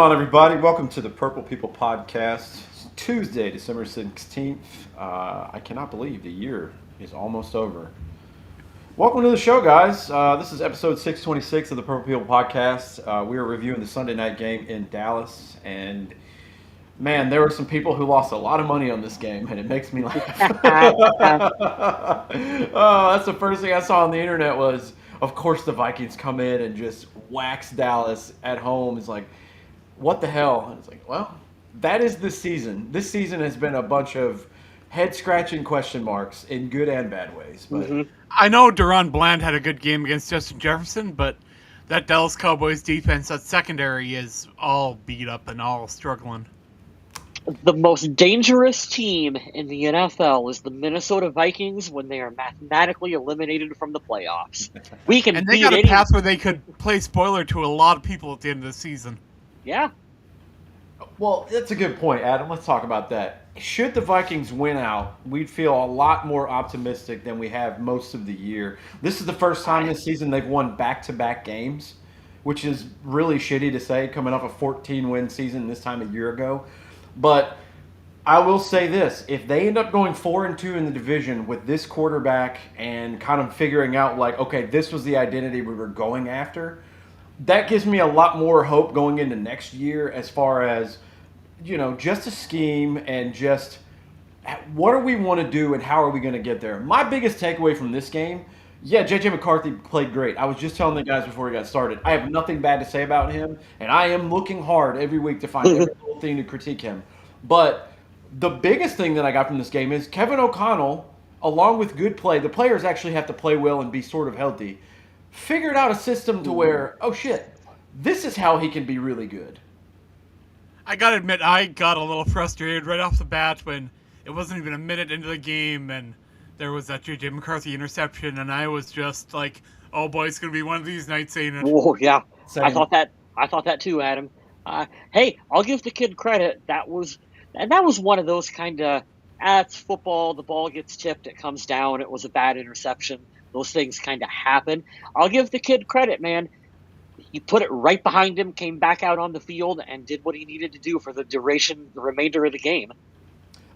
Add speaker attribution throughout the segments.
Speaker 1: going on, everybody? Welcome to the Purple People Podcast. It's Tuesday, December 16th. I cannot believe the year is almost over. Welcome to the show, guys. This is episode 626 of the Purple People Podcast. We are reviewing the Sunday night game in Dallas, and man, there were some people who lost a lot of money on this game, and it makes me laugh. That's the first thing I saw on the internet was, of course, the Vikings come in and just wax Dallas at home. It's like, what the hell? And it's like, well, that is this season. This season has been a bunch of head-scratching question marks in good and bad ways. But
Speaker 2: I know Duron Bland had a good game against Justin Jefferson, but that Dallas Cowboys defense, that secondary is all beat up and all struggling.
Speaker 3: The most dangerous team in the NFL is the Minnesota Vikings when they are mathematically eliminated from the playoffs. We can
Speaker 2: And they
Speaker 3: beat
Speaker 2: got a
Speaker 3: any...
Speaker 2: path where they could play spoiler to a lot of people at the end of the season.
Speaker 3: Yeah.
Speaker 1: well, that's a good point, Adam. Let's talk about that. Should the Vikings win out, we'd feel a lot more optimistic than we have most of the year. This is the first time this season they've won back-to-back games, which is really shitty to say, coming off a 14-win season this time a year ago. But I will say this: if they end up going 4-2 in the division with this quarterback and kind of figuring out, like, okay, this was the identity we were going after, that gives me a lot more hope going into next year as far as, just a scheme and just what do we want to do and how are we going to get there. My biggest takeaway from this game, yeah, J.J. McCarthy played great. I was just telling the guys before we got started, I have nothing bad to say about him, and I am looking hard every week to find every little thing to critique him. But the biggest thing that I got from this game is Kevin O'Connell, along with good play, the players actually have to play well and be sort of healthy, figured out a system to where, oh shit, this is how he can be really good.
Speaker 2: I gotta admit, I got a little frustrated right off the bat when it wasn't even a minute into the game and there was that J.J. McCarthy interception, and I was just like, oh boy, it's gonna be one of these nights, ain't it?
Speaker 3: Oh, yeah.
Speaker 1: Same.
Speaker 3: I thought that too, Adam. Hey, I'll give the kid credit. That was one of those kind of, it's football, the ball gets tipped, it comes down, it was a bad interception. Those things kind of happen. I'll give the kid credit, man. He put it right behind him, came back out on the field, and did what he needed to do for the remainder of the game.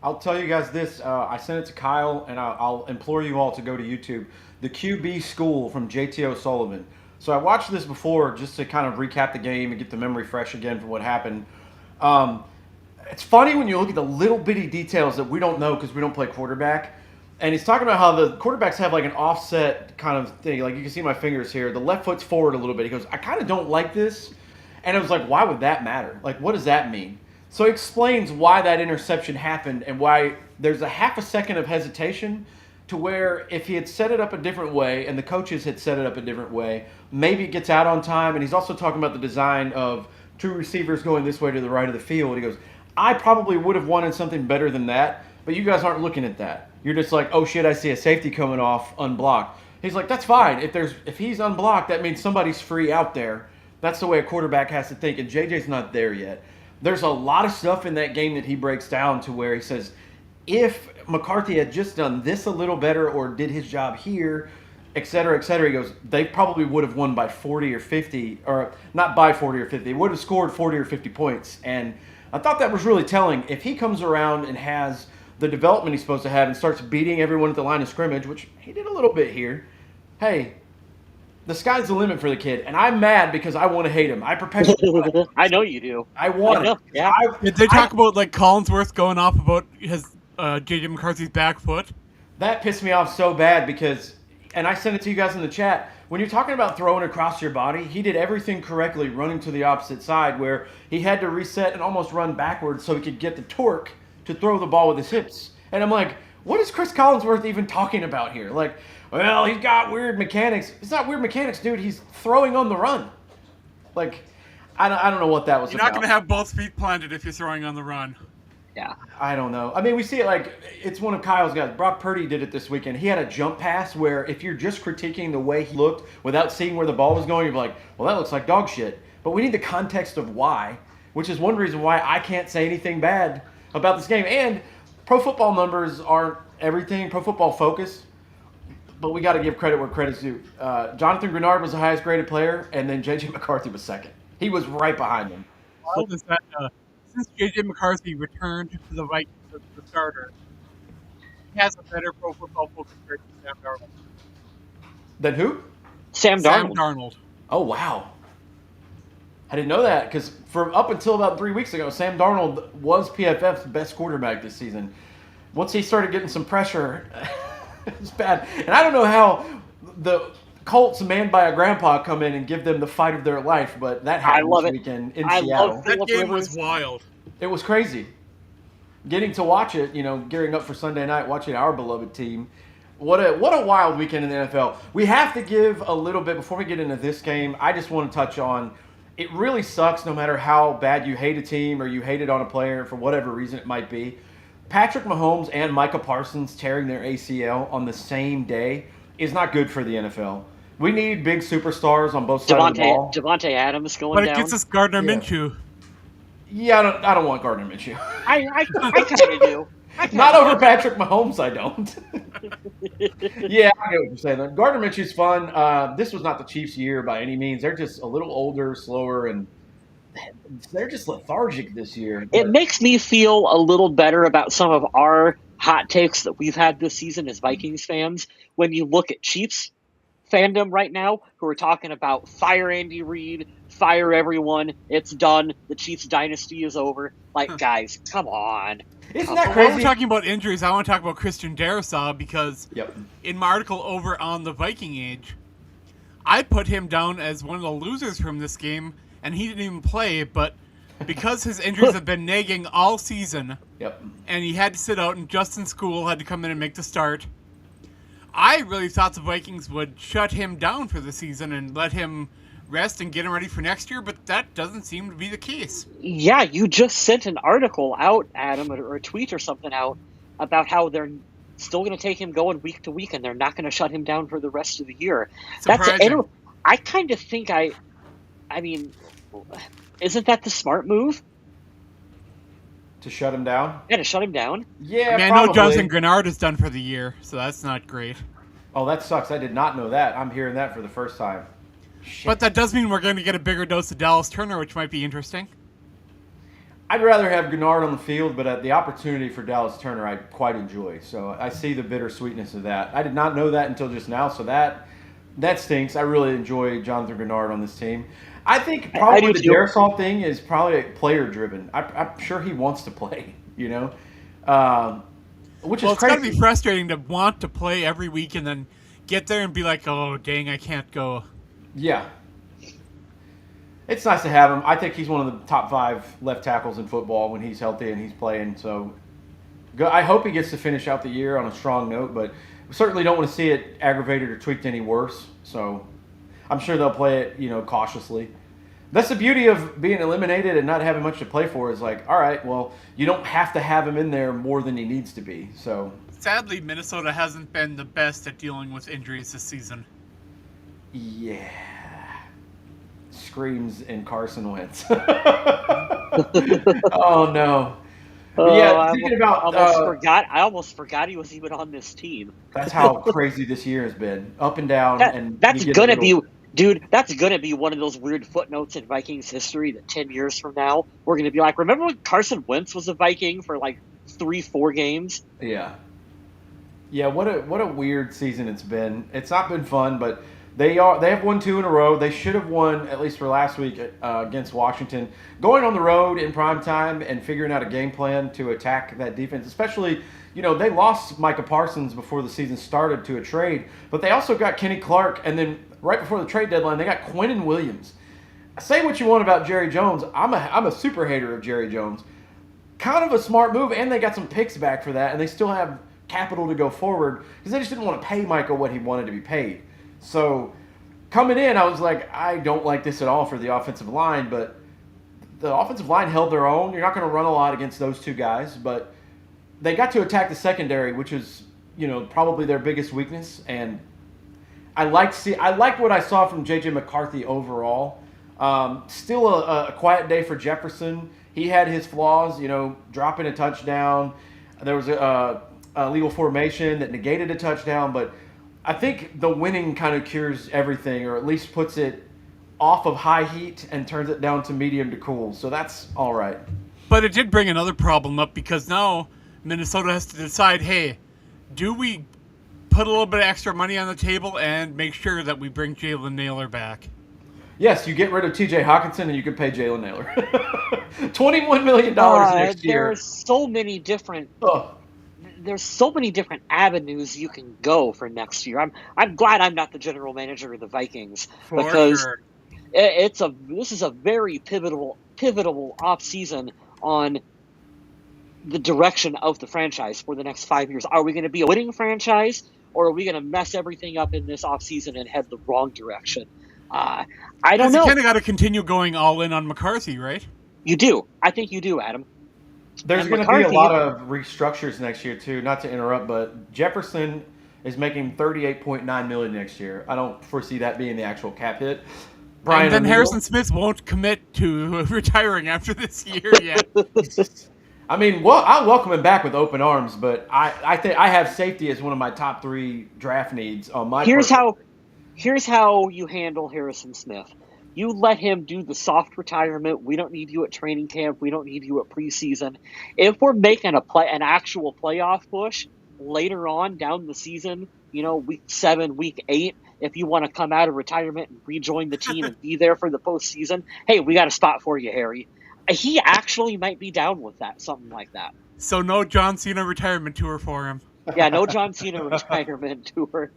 Speaker 1: I'll tell you guys this. I sent it to Kyle, and I'll implore you all to go to YouTube. The QB School from JT O'Sullivan. So I watched this before just to kind of recap the game and get the memory fresh again for what happened. It's funny when you look at the little bitty details that we don't know because we don't play quarterback. And he's talking about how the quarterbacks have like an offset kind of thing. Like you can see my fingers here. The left foot's forward a little bit. He goes, I kind of don't like this. And I was like, why would that matter? Like, what does that mean? So he explains why that interception happened and why there's a half a second of hesitation to where if he had set it up a different way and the coaches had set it up a different way, maybe it gets out on time. And he's also talking about the design of two receivers going this way to the right of the field. He goes, I probably would have wanted something better than that, but you guys aren't looking at that. You're just like, oh shit, I see a safety coming off unblocked. He's like, that's fine. If he's unblocked, that means somebody's free out there. That's the way a quarterback has to think, and JJ's not there yet. There's a lot of stuff in that game that he breaks down to where he says, if McCarthy had just done this a little better or did his job here, et cetera, he goes, they probably would have won by 40 or 50, or not by 40 or 50. They would have scored 40 or 50 points. And I thought that was really telling. If he comes around and has the development he's supposed to have and starts beating everyone at the line of scrimmage, which he did a little bit here, hey, the sky's the limit for the kid. And I'm mad because I want to hate him. I perpetually
Speaker 3: I know you do.
Speaker 1: I want it.
Speaker 3: Yeah.
Speaker 2: Did they talk about like Collinsworth going off about his J.J. McCarthy's back foot?
Speaker 1: That pissed me off so bad because, and I sent it to you guys in the chat, when you're talking about throwing across your body, he did everything correctly running to the opposite side where he had to reset and almost run backwards so he could get the torque to throw the ball with his hips. And I'm like, what is Chris Collinsworth even talking about here? Like, well, he's got weird mechanics. It's not weird mechanics, dude. He's throwing on the run. Like, I don't know what that was
Speaker 2: You're
Speaker 1: about.
Speaker 2: not going to have both feet planted if you're throwing on the run.
Speaker 3: Yeah.
Speaker 1: I don't know. I mean, we see it like, it's one of Kyle's guys. Brock Purdy did it this weekend. He had a jump pass where if you're just critiquing the way he looked without seeing where the ball was going, you're like, well, that looks like dog shit. But we need the context of why, which is one reason why I can't say anything bad about this game. And Pro Football numbers aren't everything. Pro Football Focus, but we got to give credit where credit's due. Jonathan Grenard was the highest graded player, and then J.J. McCarthy was second. He was right behind him.
Speaker 2: wild is that since J.J. McCarthy returned to the Vikings as the starter, he has a better Pro Football Focus grade than Sam Darnold.
Speaker 1: Then who?
Speaker 3: Sam
Speaker 2: Sam
Speaker 3: Darnold.
Speaker 2: Darnold.
Speaker 1: Oh wow, I didn't know that because for up until about 3 weeks ago, Sam Darnold was PFF's best quarterback this season. Once he started getting some pressure, it was bad. And I don't know how the Colts, manned by a grandpa, come in and give them the fight of their life, but that
Speaker 3: I
Speaker 1: happened
Speaker 3: love
Speaker 1: this
Speaker 3: it.
Speaker 1: weekend in
Speaker 3: I
Speaker 1: Seattle.
Speaker 3: love
Speaker 2: That
Speaker 3: Philip
Speaker 2: game
Speaker 3: Rivers.
Speaker 2: was wild.
Speaker 1: It was crazy. Getting to watch it, gearing up for Sunday night, watching our beloved team. What a wild weekend in the NFL. We have to give a little bit before we get into this game. I just want to touch on it really sucks no matter how bad you hate a team or you hate it on a player for whatever reason it might be. Patrick Mahomes and Micah Parsons tearing their ACL on the same day is not good for the NFL. We need big superstars on both sides of the ball.
Speaker 3: Devontae Adams going
Speaker 2: But it
Speaker 3: down.
Speaker 2: gets us Gardner
Speaker 1: Yeah.
Speaker 2: Minshew.
Speaker 1: Yeah, I don't want Gardner Minshew.
Speaker 3: I kind of do.
Speaker 1: Not over Patrick Mahomes, I don't. Yeah, I get what you're saying. Gardner Minshew's fun. This was not the Chiefs' year by any means. They're just a little older, slower, and they're just lethargic this year.
Speaker 3: It makes me feel a little better about some of our hot takes that we've had this season as Vikings fans. When you look at Chiefs fandom right now, who are talking about fire Andy Reid, fire everyone, it's done, the Chiefs dynasty is over. Like, guys, come on.
Speaker 1: Isn't that
Speaker 2: But while we're
Speaker 1: crazy?
Speaker 2: talking about injuries, I want to talk about Christian Darrisaw because
Speaker 1: Yep.
Speaker 2: in my article over on the Viking Age, I put him down as one of the losers from this game, and he didn't even play, but because his injuries have been nagging all season,
Speaker 1: Yep.
Speaker 2: and he had to sit out, and Justin School had to come in and make the start, I really thought the Vikings would shut him down for the season and let him rest and get him ready for next year, but that doesn't seem to be the case.
Speaker 3: Yeah, you just sent an article out, Adam, or a tweet or something out about how they're still going to take him going week to week, and they're not going to shut him down for the rest of the year.
Speaker 2: Surprising.
Speaker 3: I kind of think I mean, isn't that the smart move?
Speaker 1: To shut him down?
Speaker 3: Yeah, to shut him down.
Speaker 1: Yeah,
Speaker 2: I mean, I
Speaker 1: probably.
Speaker 2: know Jonathan Grenard is done for the year, so that's not great.
Speaker 1: Oh, that sucks. I did not know that. I'm hearing that for the first time. Shit.
Speaker 2: But that does mean we're going to get a bigger dose of Dallas Turner, which might be interesting.
Speaker 1: I'd rather have Gennard on the field, but the opportunity for Dallas Turner I quite enjoy. So I see the bittersweetness of that. I did not know that until just now, so that stinks. I really enjoy Jonathan Gennard on this team. I think probably the Darrisaw thing is probably player-driven. I'm sure he wants to play, which is
Speaker 2: Well, it's
Speaker 1: crazy.
Speaker 2: got to be frustrating to want to play every week and then get there and be like, oh, dang, I can't go.
Speaker 1: Yeah. It's nice to have him. I think he's one of the top 5 left tackles in football when he's healthy and he's playing. So I hope he gets to finish out the year on a strong note, but we certainly don't want to see it aggravated or tweaked any worse. So I'm sure they'll play it, cautiously. That's the beauty of being eliminated and not having much to play for is like, all right, well, you don't have to have him in there more than he needs to be. So
Speaker 2: Sadly, Minnesota hasn't been the best at dealing with injuries this season.
Speaker 1: yeah. Screams in Carson Wentz. Oh no. Yeah, thinking about
Speaker 3: I almost forgot he was even on this team.
Speaker 1: That's how crazy this year has been, up and down.
Speaker 3: That's gonna be one of those weird footnotes in Vikings history that 10 years from now we're gonna be like, remember when Carson Wentz was a Viking for like 3-4 games?
Speaker 1: Yeah. Yeah, what a weird season it's been. It's not been fun, but they have won 2 in a row. They should have won at least for last week against Washington. Going on the road in primetime and figuring out a game plan to attack that defense, especially, they lost Micah Parsons before the season started to a trade, but they also got Kenny Clark, and then right before the trade deadline, they got Quinnen Williams. Say what you want about Jerry Jones. I'm a super hater of Jerry Jones. Kind of a smart move, and they got some picks back for that, and they still have capital to go forward because they just didn't want to pay Micah what he wanted to be paid. So coming in, I was like, I don't like this at all for the offensive line, but the offensive line held their own. You're not going to run a lot against those 2 guys, but they got to attack the secondary, which is, probably their biggest weakness. And I liked what I saw from J.J. McCarthy overall. Still a quiet day for Jefferson. He had his flaws, dropping a touchdown. There was a legal formation that negated a touchdown, but I think the winning kind of cures everything, or at least puts it off of high heat and turns it down to medium to cool. So that's all right.
Speaker 2: But it did bring another problem up because now Minnesota has to decide, hey, do we put a little bit of extra money on the table and make sure that we bring Jalen Naylor back?
Speaker 1: Yes, you get rid of T.J. Hawkinson and you can pay Jalen Naylor. $21 million next year.
Speaker 3: There's so many different
Speaker 1: Ugh.
Speaker 3: there's so many different avenues you can go for next year. I'm glad I'm not the general manager of the Vikings
Speaker 2: For
Speaker 3: because
Speaker 2: sure.
Speaker 3: this is a very pivotal off season on the direction of the franchise for the next 5 years. Are we going to be a winning franchise, or are we going to mess everything up in this off season and head the wrong direction? I don't know.
Speaker 2: You kind of got to continue going all in on McCarthy, right?
Speaker 3: You do. I think you do, Adam.
Speaker 1: There's
Speaker 3: And
Speaker 1: going to be a
Speaker 3: McCarthy-
Speaker 1: lot of restructures next year too. Not to interrupt, but Jefferson is making $38.9 million next year. I don't foresee that being the actual cap hit. Brian
Speaker 2: And then
Speaker 1: O'Neill-
Speaker 2: Harrison Smith won't commit to retiring after this year yet.
Speaker 1: I mean, well, I'll welcome him back with open arms, but I think I have safety as one of my top 3 draft needs on my.
Speaker 3: Here's how you handle Harrison Smith. You let him do the soft retirement. We don't need you at training camp. We don't need you at preseason. If we're making an actual playoff push later on down the season, week 7, week 8, if you want to come out of retirement and rejoin the team and be there for the postseason, hey, we got a spot for you, Harry. He actually might be down with that, something like that.
Speaker 2: So no John Cena retirement tour for him.
Speaker 3: Yeah, no John Cena retirement tour.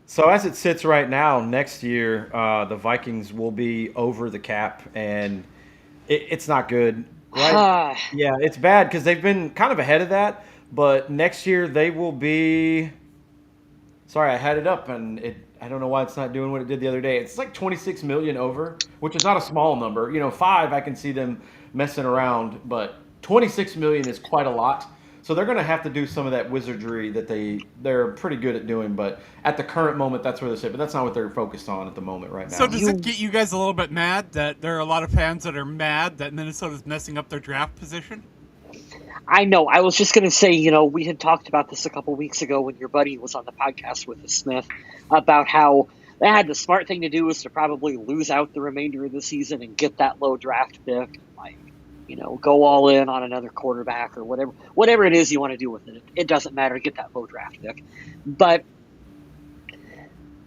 Speaker 1: So as it sits right now, next year the Vikings will be over the cap, and it's not good. Right? Yeah, it's bad because they've been kind of ahead of that, but next year they will be. Sorry, I had it up, and I don't know why it's not doing what it did the other day. It's like 26 million over, which is not a small number. 5, I can see them messing around, but 26 million is quite a lot. So they're going to have to do some of that wizardry that they're pretty good at doing, but at the current moment, that's where they're sitting. But that's not what they're focused on at the moment right now.
Speaker 2: So does it get you guys a little bit mad that there are a lot of fans that are mad that Minnesota's messing up their draft position?
Speaker 3: I know. I was just going to say, we had talked about this a couple weeks ago when your buddy was on the podcast with Smith about how the smart thing to do is to probably lose out the remainder of the season and get that low draft pick. Go all in on another quarterback or whatever it is you want to do with it. It doesn't matter. Get that low draft pick. But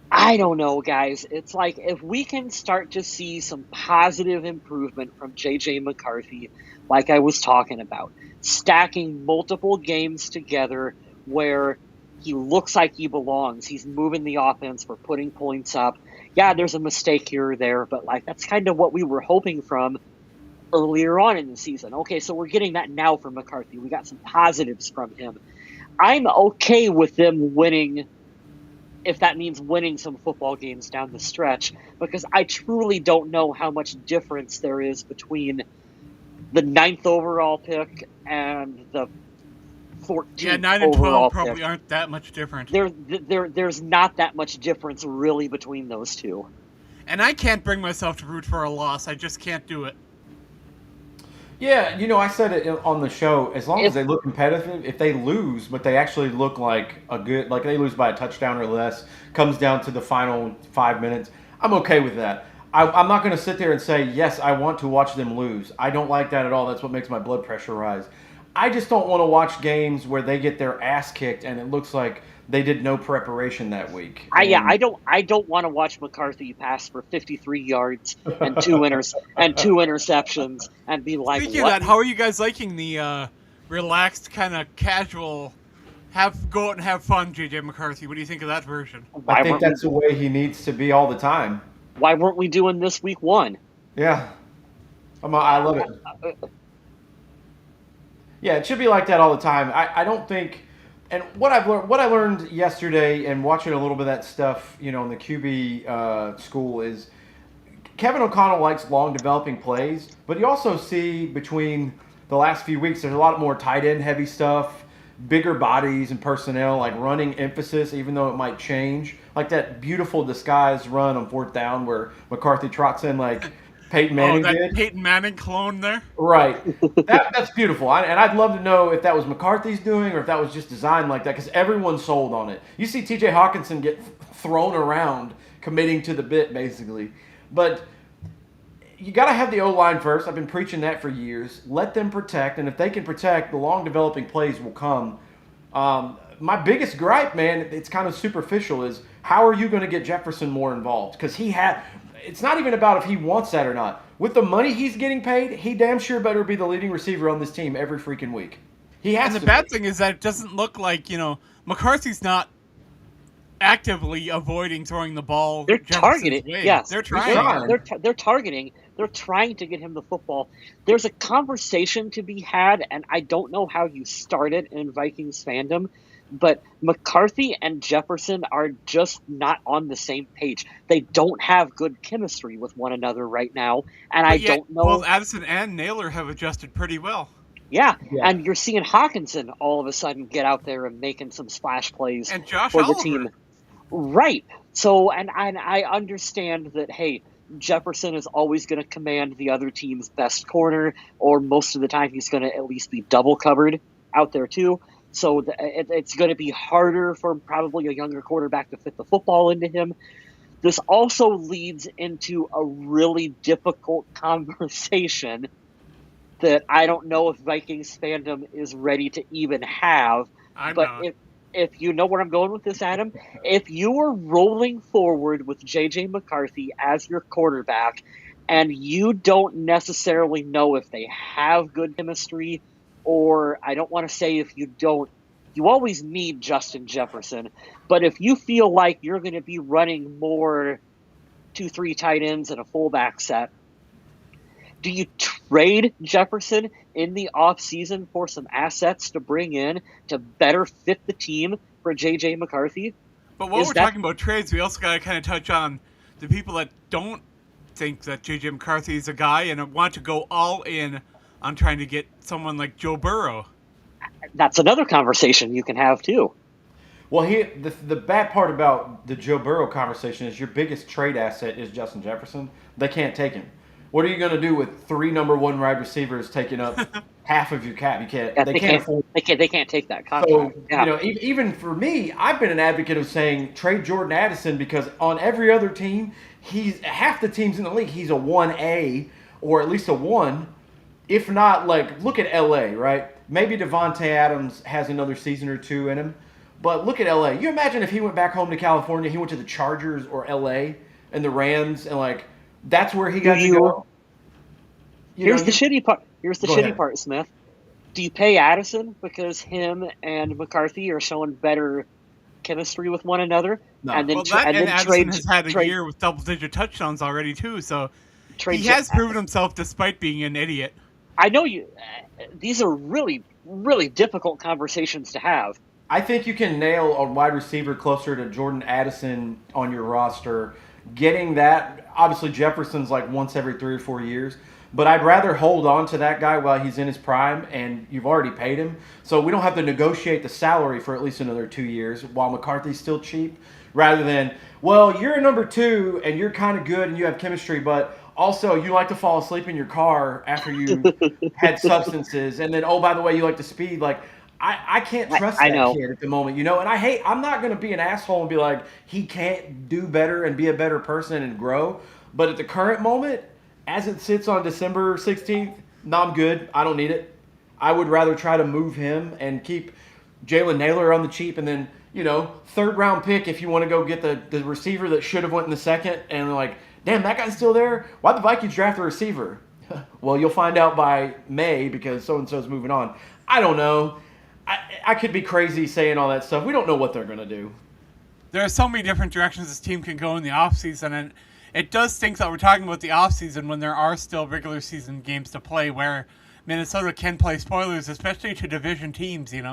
Speaker 3: I don't know, guys. It's like if we can start to see some positive improvement from J.J. McCarthy, like I was talking about, stacking multiple games together where he looks like he belongs. He's moving the offense. We're putting points up. Yeah, there's a mistake here or there, but that's kind of what we were hoping from earlier on in the season. Okay, so we're getting that now from McCarthy. We got some positives from him. I'm okay with them winning, if that means winning some football games down the stretch, because I truly don't know how much difference there is between the 9th overall pick and the 14th
Speaker 2: Yeah, 9 and 12 probably
Speaker 3: pick.
Speaker 2: aren't that much different.
Speaker 3: There's not that much difference really between those two.
Speaker 2: And I can't bring myself to root for a loss. I just can't do it.
Speaker 1: Yeah, I said it on the show. As long as they look competitive, if they lose, but they actually look like they lose by a touchdown or less, comes down to the final 5 minutes, I'm okay with that. I'm not going to sit there and say, yes, I want to watch them lose. I don't like that at all. That's what makes my blood pressure rise. I just don't want to watch games where they get their ass kicked and it looks like they did no preparation that week.
Speaker 3: I don't want to watch McCarthy pass for 53 yards and two interceptions and be like,
Speaker 2: Speaking
Speaker 3: what?
Speaker 2: of that, how are you guys liking the relaxed, kind of casual, go out and have fun, J.J. McCarthy? What do you think of that version?
Speaker 1: I think that's the way he needs to be all the time.
Speaker 3: Why weren't we doing this week 1?
Speaker 1: Yeah. I love it. Yeah, it should be like that all the time. I don't think, and what I learned yesterday and watching a little bit of that stuff, in the QB school is Kevin O'Connell likes long developing plays, but you also see between the last few weeks there's a lot more tight end heavy stuff, bigger bodies and personnel, like running emphasis, even though it might change. Like that beautiful disguise run on 4th down where McCarthy trots in like Peyton Manning did.
Speaker 2: Peyton Manning clone there?
Speaker 1: Right. That's beautiful. And I'd love to know if that was McCarthy's doing or if that was just designed like that, because everyone's sold on it. You see T.J. Hawkinson get thrown around, committing to the bit, basically. But you got to have the O-line first. I've been preaching that for years. Let them protect, and if they can protect, the long developing plays will come. My biggest gripe, man, it's kind of superficial, is how are you going to get Jefferson more involved? Because it's not even about if he wants that or not. With the money he's getting paid, he damn sure better be the leading receiver on this team every freaking week. He has
Speaker 2: And the
Speaker 1: to
Speaker 2: bad
Speaker 1: be.
Speaker 2: thing is that it doesn't look like, McCarthy's not actively avoiding throwing the ball.
Speaker 3: They're
Speaker 2: Jefferson's
Speaker 3: targeting.
Speaker 2: way.
Speaker 3: Yes,
Speaker 2: They're trying.
Speaker 3: They're targeting. They're trying to get him the football. There's a conversation to be had, and I don't know how you start it in Vikings fandom, but McCarthy and Jefferson are just not on the same page. They don't have good chemistry with one another right now, and
Speaker 2: But
Speaker 3: I
Speaker 2: yet,
Speaker 3: don't know.
Speaker 2: both Addison and Naylor have adjusted pretty well.
Speaker 3: Yeah,
Speaker 1: Yeah.
Speaker 3: and you're seeing Hawkinson all of a sudden get out there and making some splash plays
Speaker 2: And Josh
Speaker 3: for the
Speaker 2: Oliver.
Speaker 3: team. Right. So, and I understand that, hey, Jefferson is always going to command the other team's best corner, or most of the time he's going to at least be double covered out there too. So it's going to be harder for probably a younger quarterback to fit the football into him. This also leads into a really difficult conversation that I don't know if Vikings fandom is ready to even have.
Speaker 2: I'm
Speaker 3: But
Speaker 2: not.
Speaker 3: if you know where I'm going with this, Adam, if you are rolling forward with J.J. McCarthy as your quarterback and you don't necessarily know if they have good chemistry, or I don't want to say if you don't, you always need Justin Jefferson, but if you feel like you're going to be running more 2-3 tight ends and a fullback set, do you trade Jefferson in the offseason for some assets to bring in to better fit the team for J.J. McCarthy?
Speaker 2: But while
Speaker 3: is
Speaker 2: we're
Speaker 3: that-
Speaker 2: talking about trades, we also got to kind of touch on the people that don't think that J.J. McCarthy is a guy and want to go all in on trying to get someone like Joe Burrow.
Speaker 3: That's another conversation you can have too.
Speaker 1: Well, the bad part about the Joe Burrow conversation is your biggest trade asset is Justin Jefferson. They can't take him. What are you going to do with 3 number 1 wide receivers taking up half of your cap? You can't.
Speaker 3: Yeah,
Speaker 1: they can't afford.
Speaker 3: They can't take that
Speaker 1: So
Speaker 3: contract. Yeah.
Speaker 1: even for me, I've been an advocate of saying trade Jordan Addison because on every other team, he's half the teams in the league. He's a 1A or at least a 1, if not like look at LA, right? Maybe Devontae Adams has another season or 2 in him, but look at LA. You imagine if he went back home to California, he went to the Chargers or LA and the Rams, and like that's where he got to go.
Speaker 3: Here's the shitty part. Here's the
Speaker 1: Go
Speaker 3: shitty
Speaker 1: ahead.
Speaker 3: part, Smith. Do you pay Addison because him and McCarthy are showing better chemistry with one another?
Speaker 1: No.
Speaker 3: And then
Speaker 2: Well, that and Addison has had a
Speaker 3: trade,
Speaker 2: year with double-digit touchdowns already too, so
Speaker 3: trade
Speaker 2: he has proven himself despite being an idiot.
Speaker 3: I know you. These are really, really difficult conversations to have.
Speaker 1: I think you can nail a wide receiver closer to Jordan Addison on your roster. Getting that, obviously Jefferson's like once every 3 or 4 years, but I'd rather hold on to that guy while he's in his prime and you've already paid him. So we don't have to negotiate the salary for at least another 2 years while McCarthy's still cheap, rather than, well, you're a number 2 and you're kind of good and you have chemistry, but also you like to fall asleep in your car after you had substances. And then, oh, by the way, you like to speed. Like, I can't trust
Speaker 3: I
Speaker 1: that
Speaker 3: know.
Speaker 1: kid at the moment, and I'm not going to be an asshole and be like, he can't do better and be a better person and grow. But at the current moment, as it sits on December 16th, no, I'm good. I don't need it. I would rather try to move him and keep Jalen Naylor on the cheap, and then, 3rd round pick if you want to go get the receiver that should have went in the 2nd, and like, damn, that guy's still there? Why'd the Vikings draft a receiver? Well, you'll find out by May because so-and-so's moving on. I don't know. I could be crazy saying all that stuff. We don't know what they're going to do.
Speaker 2: There are so many different directions this team can go in the offseason, and it does stink that we're talking about the offseason when there are still regular season games to play where Minnesota can play spoilers, especially to division teams,
Speaker 1: Yeah,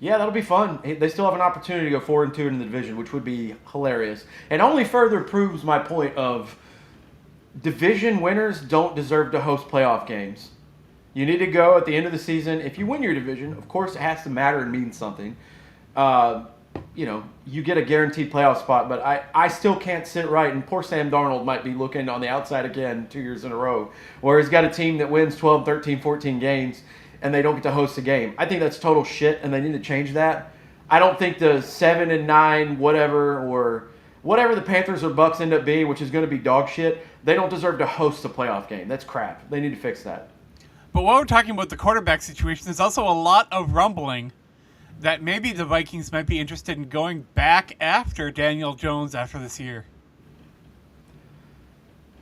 Speaker 1: that'll be fun. They still have an opportunity to go 4-2 in the division, which would be hilarious. And only further proves my point of division winners don't deserve to host playoff games. You need to go at the end of the season. If you win your division, of course it has to matter and mean something. You get a guaranteed playoff spot, but I still can't sit right, and poor Sam Darnold might be looking on the outside again 2 years in a row, where he's got a team that wins 12, 13, 14 games, and they don't get to host a game. I think that's total shit, and they need to change that. I don't think the 7-9 whatever, or whatever the Panthers or Bucks end up being, which is going to be dog shit, they don't deserve to host a playoff game. That's crap. They need to fix that.
Speaker 2: But while we're talking about the quarterback situation, there's also a lot of rumbling that maybe the Vikings might be interested in going back after Daniel Jones after this year.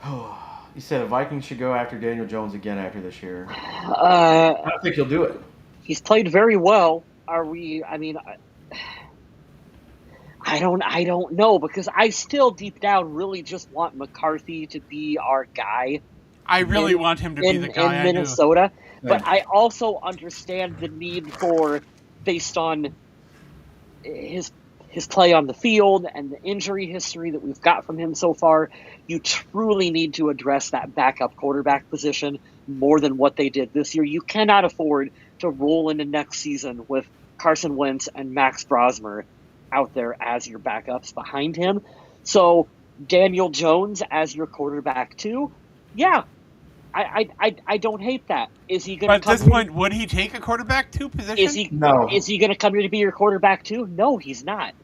Speaker 1: You said the Vikings should go after Daniel Jones again after this year.
Speaker 3: Uh,
Speaker 1: I don't think he'll do it.
Speaker 3: he's played very well. Are we? I mean, I don't know, because I still deep down really just want McCarthy to be our guy
Speaker 2: I really want him to be the guy.
Speaker 3: in Minnesota.
Speaker 1: Yeah.
Speaker 3: But I also understand the need for, based on his play on the field and the injury history that we've got from him so far, you truly need to address that backup quarterback position more than what they did this year. You cannot afford to roll into next season with Carson Wentz and Max Brosmer out there as your backups behind him. So Daniel Jones as your quarterback too, yeah, I don't hate that. Is he going to?
Speaker 2: But at this point, would he take a quarterback two position?
Speaker 1: No.
Speaker 3: Is he going to come here to be your quarterback too? No, he's not.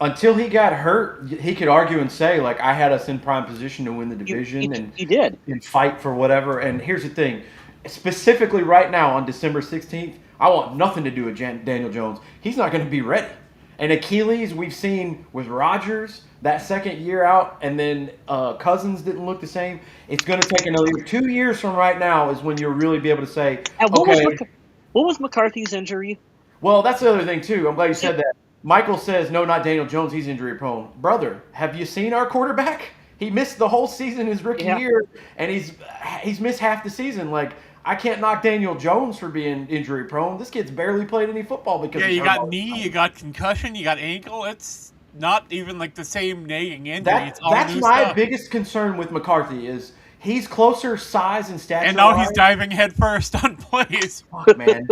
Speaker 1: Until he got hurt, he could argue and say, like, I had us in prime position to win the division
Speaker 3: He did.
Speaker 1: and fight for whatever. And here's the thing. Specifically right now on December 16th, I want nothing to do with Daniel Jones. He's not going to be ready. And Achilles, we've seen with Rodgers that second year out, and then Cousins didn't look the same. It's going to take another 2 years from right now is when you'll really be able to say,
Speaker 3: And what
Speaker 1: okay.
Speaker 3: was McCarthy's injury?
Speaker 1: Well, that's the other thing, too. I'm glad you said that. Michael says, no, not Daniel Jones. He's injury prone. Brother, have you seen our quarterback? He missed the whole season his rookie year, and he's missed half the season. Like, I can't knock Daniel Jones for being injury prone. This kid's barely played any football because
Speaker 2: you got knee, you got concussion, you got ankle. It's not even like the same nagging injury. It's all
Speaker 1: that's
Speaker 2: new
Speaker 1: my
Speaker 2: stuff.
Speaker 1: biggest concern with McCarthy is he's closer size and stature.
Speaker 2: And now he's diving headfirst on plays.
Speaker 1: Fuck, man.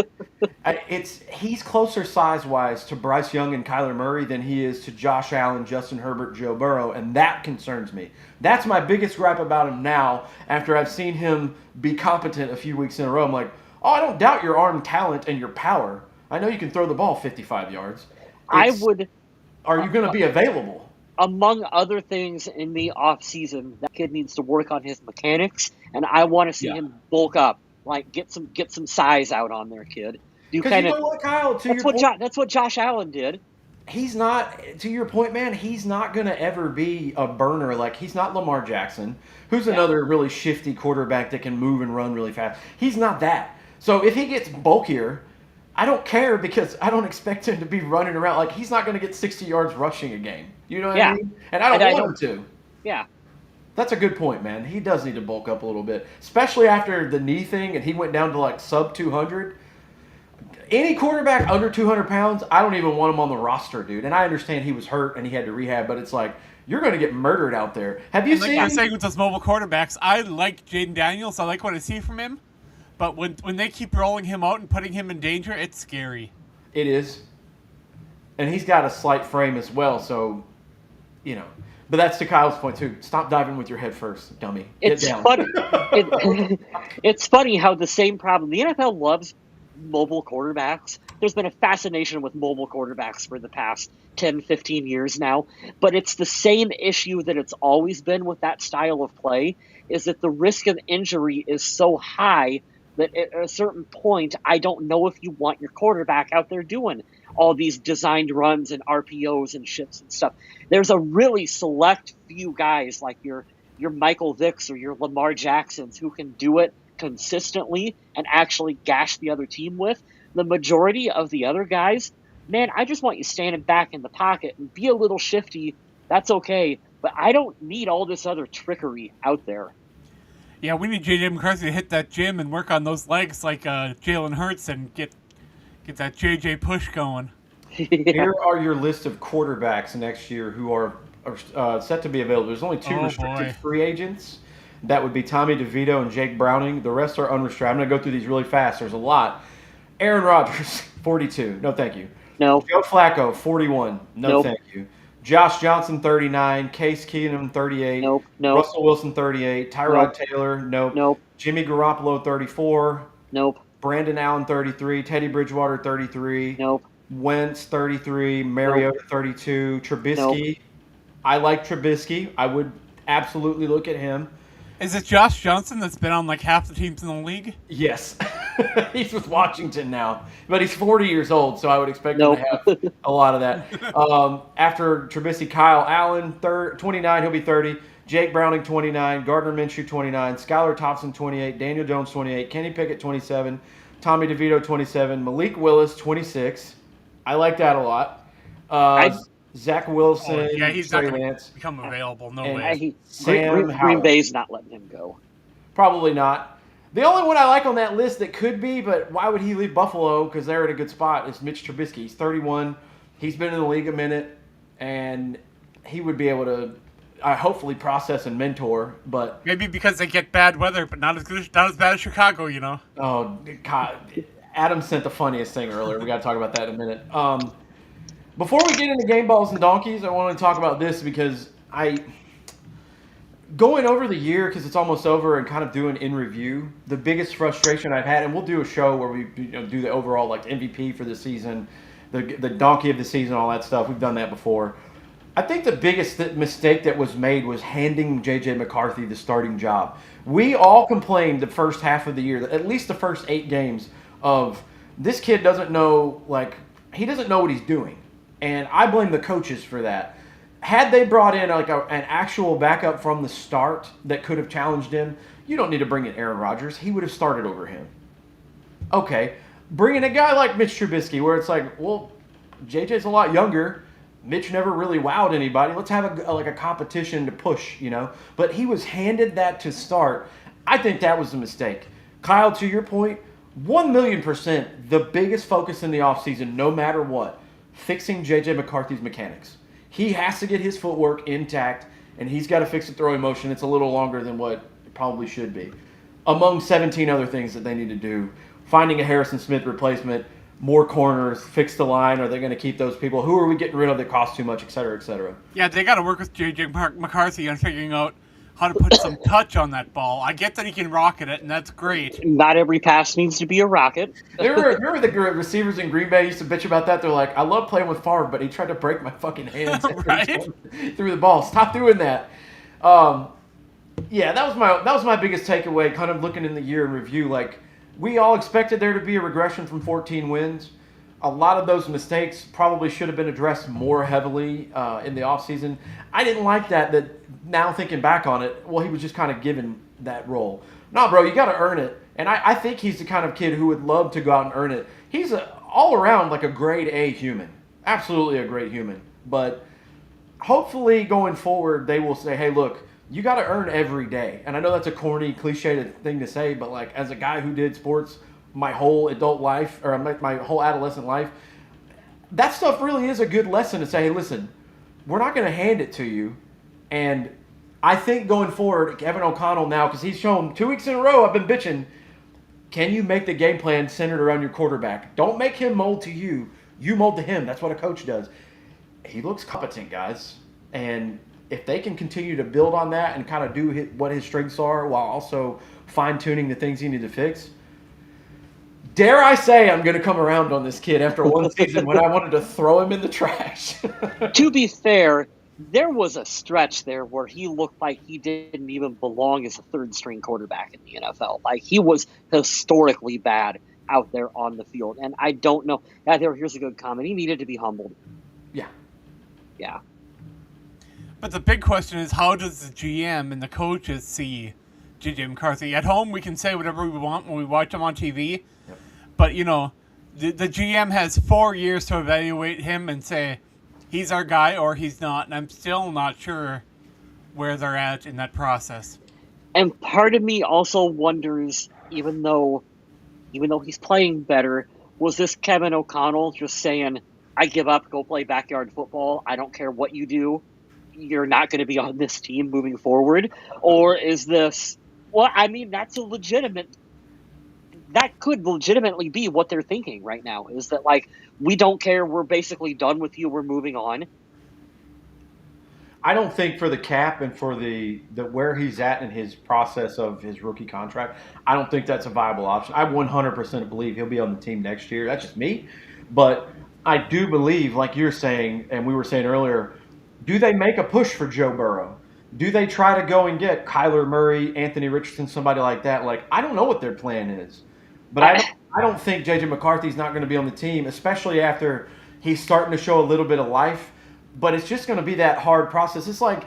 Speaker 1: He's closer size-wise to Bryce Young and Kyler Murray than he is to Josh Allen, Justin Herbert, Joe Burrow, and that concerns me. That's my biggest gripe about him now after I've seen him be competent a few weeks in a row. I'm like, oh, I don't doubt your arm talent and your power. I know you can throw the ball 55 yards. Are you going to be available?
Speaker 3: Among other things in the offseason, that kid needs to work on his mechanics, and I want to see him bulk up, like get some size out on there, kid.
Speaker 1: Because you know what, Kyle?
Speaker 3: That's what Josh Allen did.
Speaker 1: He's not, to your point, man, he's not going to ever be a burner. Like, he's not Lamar Jackson, who's another really shifty quarterback that can move and run really fast. He's not that. So if he gets bulkier, I don't care because I don't expect him to be running around. Like, he's not going to get 60 yards rushing a game. You know what I mean? And I don't want him to.
Speaker 3: Yeah.
Speaker 1: That's a good point, man. He does need to bulk up a little bit, especially after the knee thing and he went down to like sub 200. Any quarterback under 200 pounds, I don't even want him on the roster, dude. And I understand he was hurt and he had to rehab, but it's like, you're going to get murdered out there. Have you seen?
Speaker 2: Like you're saying with those mobile quarterbacks, I like Jaden Daniels. I like what I see from him. But when they keep rolling him out and putting him in danger, it's scary.
Speaker 1: It is. And he's got a slight frame as well, so, you know. But that's to Kyle's point, too. Stop diving with your head first, dummy.
Speaker 3: It's funny. It's funny how the same problem. The NFL loves mobile quarterbacks. There's been a fascination with mobile quarterbacks for the past 10, 15 years now. But it's the same issue that it's always been with that style of play, is that the risk of injury is so high that at a certain point, I don't know if you want your quarterback out there doing all these designed runs and RPOs and shits and stuff. There's a really select few guys like your Michael Vicks or your Lamar Jacksons who can do it consistently and actually gash the other team with. The majority of the other guys, man, I just want you standing back in the pocket and be a little shifty. That's okay. But I don't need all this other trickery out there.
Speaker 2: Yeah, we need J.J. McCarthy to hit that gym and work on those legs like Jalen Hurts and get that J.J. push going.
Speaker 1: Here are your list of quarterbacks next year who are set to be available. There's only two restricted free agents. That would be Tommy DeVito and Jake Browning. The rest are unrestricted. I'm going to go through these really fast. There's a lot. Aaron Rodgers, 42. No, thank you.
Speaker 3: No.
Speaker 1: Joe Flacco, 41. No, thank you. Josh Johnson, 39. Case Keenum, 38.
Speaker 3: Nope. No.
Speaker 1: Russell Wilson, 38. Tyrod Taylor, nope.
Speaker 3: Nope.
Speaker 1: Jimmy Garoppolo, 34.
Speaker 3: Nope.
Speaker 1: Brandon Allen, 33. Teddy Bridgewater, 33.
Speaker 3: Nope.
Speaker 1: Wentz, 33. Mariota, 32. Trubisky. I like Trubisky. I would absolutely look at him.
Speaker 2: Is it Josh Johnson that's been on like half the teams in the league?
Speaker 1: Yes. He's with Washington now, but he's 40 years old, so I would expect him
Speaker 3: Nope.
Speaker 1: to have a lot of that. After Trubisky, Kyle Allen, 29, he'll be 30. Jake Browning, 29. Gardner Minshew, 29. Skylar Thompson, 28. Daniel Jones, 28. Kenny Pickett, 27. Tommy DeVito, 27. Malik Willis, 26. I like that a lot. Zach Wilson,
Speaker 2: Yeah, he's not
Speaker 1: Trey
Speaker 2: going to
Speaker 1: Lance.
Speaker 2: become available. No
Speaker 1: And
Speaker 2: way.
Speaker 1: Sam
Speaker 3: Green
Speaker 1: Howell.
Speaker 3: Bay's not letting him go.
Speaker 1: Probably not. The only one I like on that list that could be, but why would he leave Buffalo? Because they're in a good spot. Is Mitch Trubisky. He's 31. He's been in the league a minute, and he would be able to, hopefully, process and mentor. But
Speaker 2: Maybe because they get bad weather, but not as bad as Chicago, you know.
Speaker 1: oh, God, Adam sent the funniest thing earlier. We got to talk about that in a minute. Before we get into game balls and donkeys, I want to talk about this because going over the year, because it's almost over, and kind of doing in review, the biggest frustration I've had, and we'll do a show where we do the overall like MVP for the season, the donkey of the season, all that stuff. We've done that before. I think the biggest mistake that was made was handing J.J. McCarthy the starting job. We all complained the first half of the year, at least the first 8 games, of this kid doesn't know, he doesn't know what he's doing. And I blame the coaches for that. Had they brought in an actual backup from the start that could have challenged him, you don't need to bring in Aaron Rodgers. He would have started over him. Okay, bring in a guy like Mitch Trubisky, where it's like, well, JJ's a lot younger. Mitch never really wowed anybody. Let's have a competition to push, But he was handed that to start. I think that was a mistake. Kyle, to your point, 1,000,000%, the biggest focus in the offseason, no matter what, fixing J.J. McCarthy's mechanics. He has to get his footwork intact, and he's got to fix the throwing motion. It's a little longer than what it probably should be. Among 17 other things that they need to do, finding a Harrison Smith replacement, more corners, fix the line. Are they going to keep those people? Who are we getting rid of that cost too much, et cetera, et cetera?
Speaker 2: Yeah, they got to work with J.J. McCarthy on figuring out how to put some touch on that ball. I get that he can rocket it, and that's great.
Speaker 3: Not every pass needs to be a rocket.
Speaker 1: Remember the receivers in Green Bay used to bitch about that? They're like, I love playing with Favre, but he tried to break my fucking hands
Speaker 2: Right?
Speaker 1: through the ball. Stop doing that. Yeah, that was my biggest takeaway, kind of looking in the year in review. Like, we all expected there to be a regression from 14 wins. A lot of those mistakes probably should have been addressed more heavily in the offseason. I didn't like that now thinking back on it, well, he was just kind of given that role. No, bro, you got to earn it. And I think he's the kind of kid who would love to go out and earn it. He's all around like a grade A human. Absolutely a great human. But hopefully going forward, they will say, hey, look, you got to earn every day. And I know that's a corny, cliched thing to say, but like as a guy who did sports my whole adult life, or my whole adolescent life, that stuff really is a good lesson to say, hey, listen, we're not going to hand it to you. And I think going forward, Kevin O'Connell now, because he's shown 2 weeks in a row, I've been bitching, can you make the game plan centered around your quarterback? Don't make him mold to you. You mold to him. That's what a coach does. He looks competent, guys. And if they can continue to build on that and kind of do what his strengths are while also fine-tuning the things he needs to fix, dare I say I'm going to come around on this kid after one season when I wanted to throw him in the trash.
Speaker 3: To be fair, there was a stretch there where he looked like he didn't even belong as a third-string quarterback in the NFL. Like, he was historically bad out there on the field. And I don't know. Here's a good comment. He needed to be humbled.
Speaker 1: Yeah.
Speaker 3: Yeah.
Speaker 2: But the big question is, how does the GM and the coaches see J.J. McCarthy? At home, we can say whatever we want when we watch him on TV. Yep. But, the GM has 4 years to evaluate him and say, he's our guy or he's not. And I'm still not sure where they're at in that process.
Speaker 3: And part of me also wonders, even though he's playing better, was this Kevin O'Connell just saying, I give up, go play backyard football, I don't care what you do, you're not going to be on this team moving forward? Or is this, that could legitimately be what they're thinking right now, is that, like, we don't care, we're basically done with you, we're moving on.
Speaker 1: I don't think for the cap and for the where he's at in his process of his rookie contract, I don't think that's a viable option. I 100% believe he'll be on the team next year. That's just me. But I do believe, like you're saying, and we were saying earlier, Do they make a push for Joe Burrow? Do they try to go and get Kyler Murray, Anthony Richardson, somebody like that? Like, I don't know what their plan is, but I
Speaker 3: I,
Speaker 1: don't. I don't think JJ McCarthy's not going to be on the team, especially after he's starting to show a little bit of life. But it's just going to be that hard process. It's like,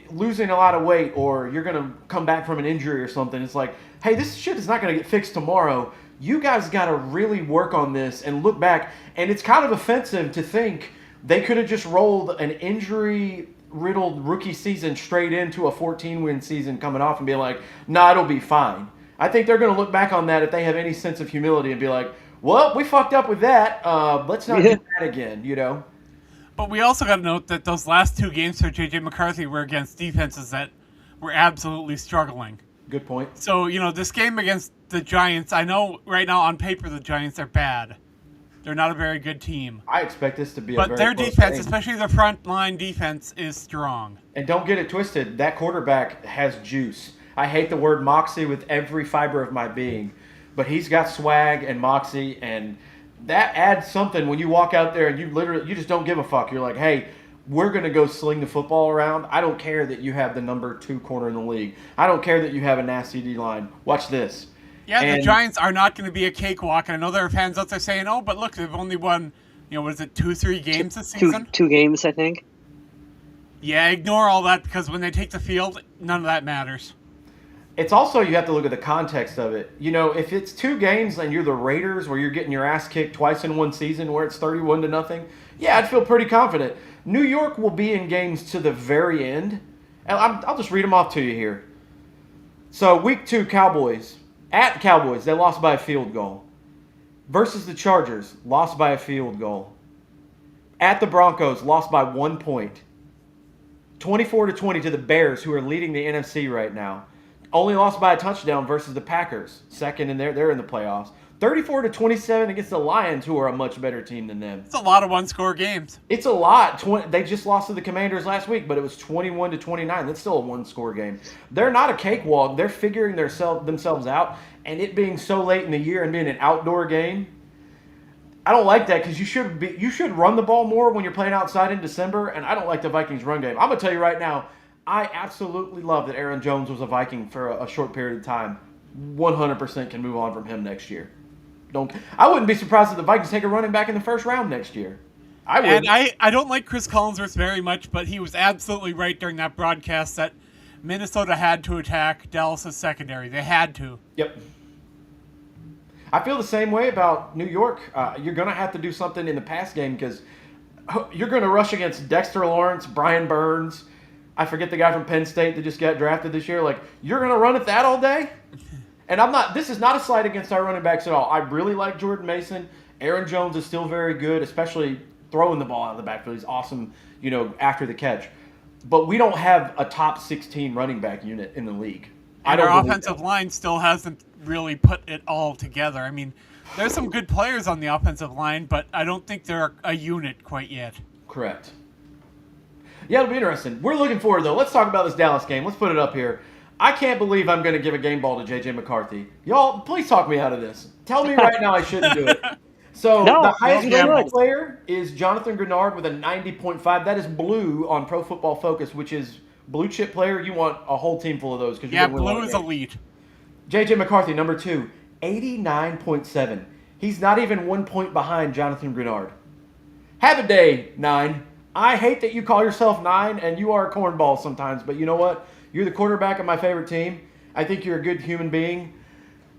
Speaker 1: losing a lot of weight, or you're going to come back from an injury or something. It's like, hey, this shit is not going to get fixed tomorrow. You guys got to really work on this and look back. And it's kind of offensive to think they could have just rolled an injury riddled rookie season straight into a 14-win season coming off and be like, nah, it'll be fine. I think they're going to look back on that if they have any sense of humility and be like, well, we fucked up with that. Let's not do that again.
Speaker 2: But we also got to note that those last 2 games for J.J. McCarthy were against defenses that were absolutely struggling.
Speaker 1: Good point.
Speaker 2: So, this game against the Giants, I know right now on paper the Giants are bad. They're not a very good team.
Speaker 1: I expect this to be a
Speaker 2: But
Speaker 1: very
Speaker 2: their
Speaker 1: close
Speaker 2: defense,
Speaker 1: game.
Speaker 2: especially their front line defense, is strong.
Speaker 1: And don't get it twisted. That quarterback has juice. I hate the word moxie with every fiber of my being, but he's got swag and moxie, and that adds something when you walk out there and you just don't give a fuck. You're like, hey, we're going to go sling the football around. I don't care that you have the number 2 corner in the league. I don't care that you have a nasty D-line. Watch this.
Speaker 2: Yeah, the Giants are not going to be a cakewalk. I know there are fans out there saying, oh, but look, they've only won, 2-3 games this season?
Speaker 3: Two games, I think.
Speaker 2: Yeah, ignore all that because when they take the field, none of that matters.
Speaker 1: It's also, you have to look at the context of it. If it's 2 games and you're the Raiders where you're getting your ass kicked twice in one season where it's 31-0, yeah, I'd feel pretty confident. New York will be in games to the very end. And I'll just read them off to you here. So, week 2, Cowboys. At the Cowboys, they lost by a field goal. Versus the Chargers, lost by a field goal. At the Broncos, lost by 1 point. 24-20 to the Bears, who are leading the NFC right now. Only lost by a touchdown versus the Packers, second, and they're in the playoffs. 34-27 against the Lions, who are a much better team than them.
Speaker 2: It's a lot of one-score games.
Speaker 1: It's a lot. They just lost to the Commanders last week, but it was 21-29. That's still a one-score game. They're not a cakewalk. They're figuring themselves out, and it being so late in the year and being an outdoor game, I don't like that because you should run the ball more when you're playing outside in December, and I don't like the Vikings run game. I'm going to tell you right now, I absolutely love that Aaron Jones was a Viking for a short period of time. 100% can move on from him next year. I wouldn't be surprised if the Vikings take a running back in the first round next year. I would.
Speaker 2: And I don't like Chris Collinsworth very much, but he was absolutely right during that broadcast that Minnesota had to attack Dallas' secondary. They had to.
Speaker 1: Yep. I feel the same way about New York. You're going to have to do something in the pass game because you're going to rush against Dexter Lawrence, Brian Burns. I forget the guy from Penn State that just got drafted this year. Like, you're going to run at that all day? And this is not a slight against our running backs at all. I really like Jordan Mason. Aaron Jones is still very good, especially throwing the ball out of the backfield. He's awesome, after the catch. But we don't have a top 16 running back unit in the league.
Speaker 2: And our offensive line still hasn't really put it all together. I mean, there's some good players on the offensive line, but I don't think they're a unit quite yet.
Speaker 1: Correct. Yeah, it'll be interesting. We're looking forward, though. Let's talk about this Dallas game. Let's put it up here. I can't believe I'm going to give a game ball to J.J. McCarthy. Y'all, please talk me out of this. Tell me right now I shouldn't do it. So the highest rated player is Jonathan Grenard with a 90.5. That is blue on Pro Football Focus, which is blue chip player. You want a whole team full of those.
Speaker 2: Yeah, blue is elite.
Speaker 1: J.J. McCarthy, number 2, 89.7. He's not even 1 point behind Jonathan Grenard. Have a day, 9. I hate that you call yourself 9, and you are a cornball sometimes, but you know what? You're the quarterback of my favorite team. I think you're a good human being.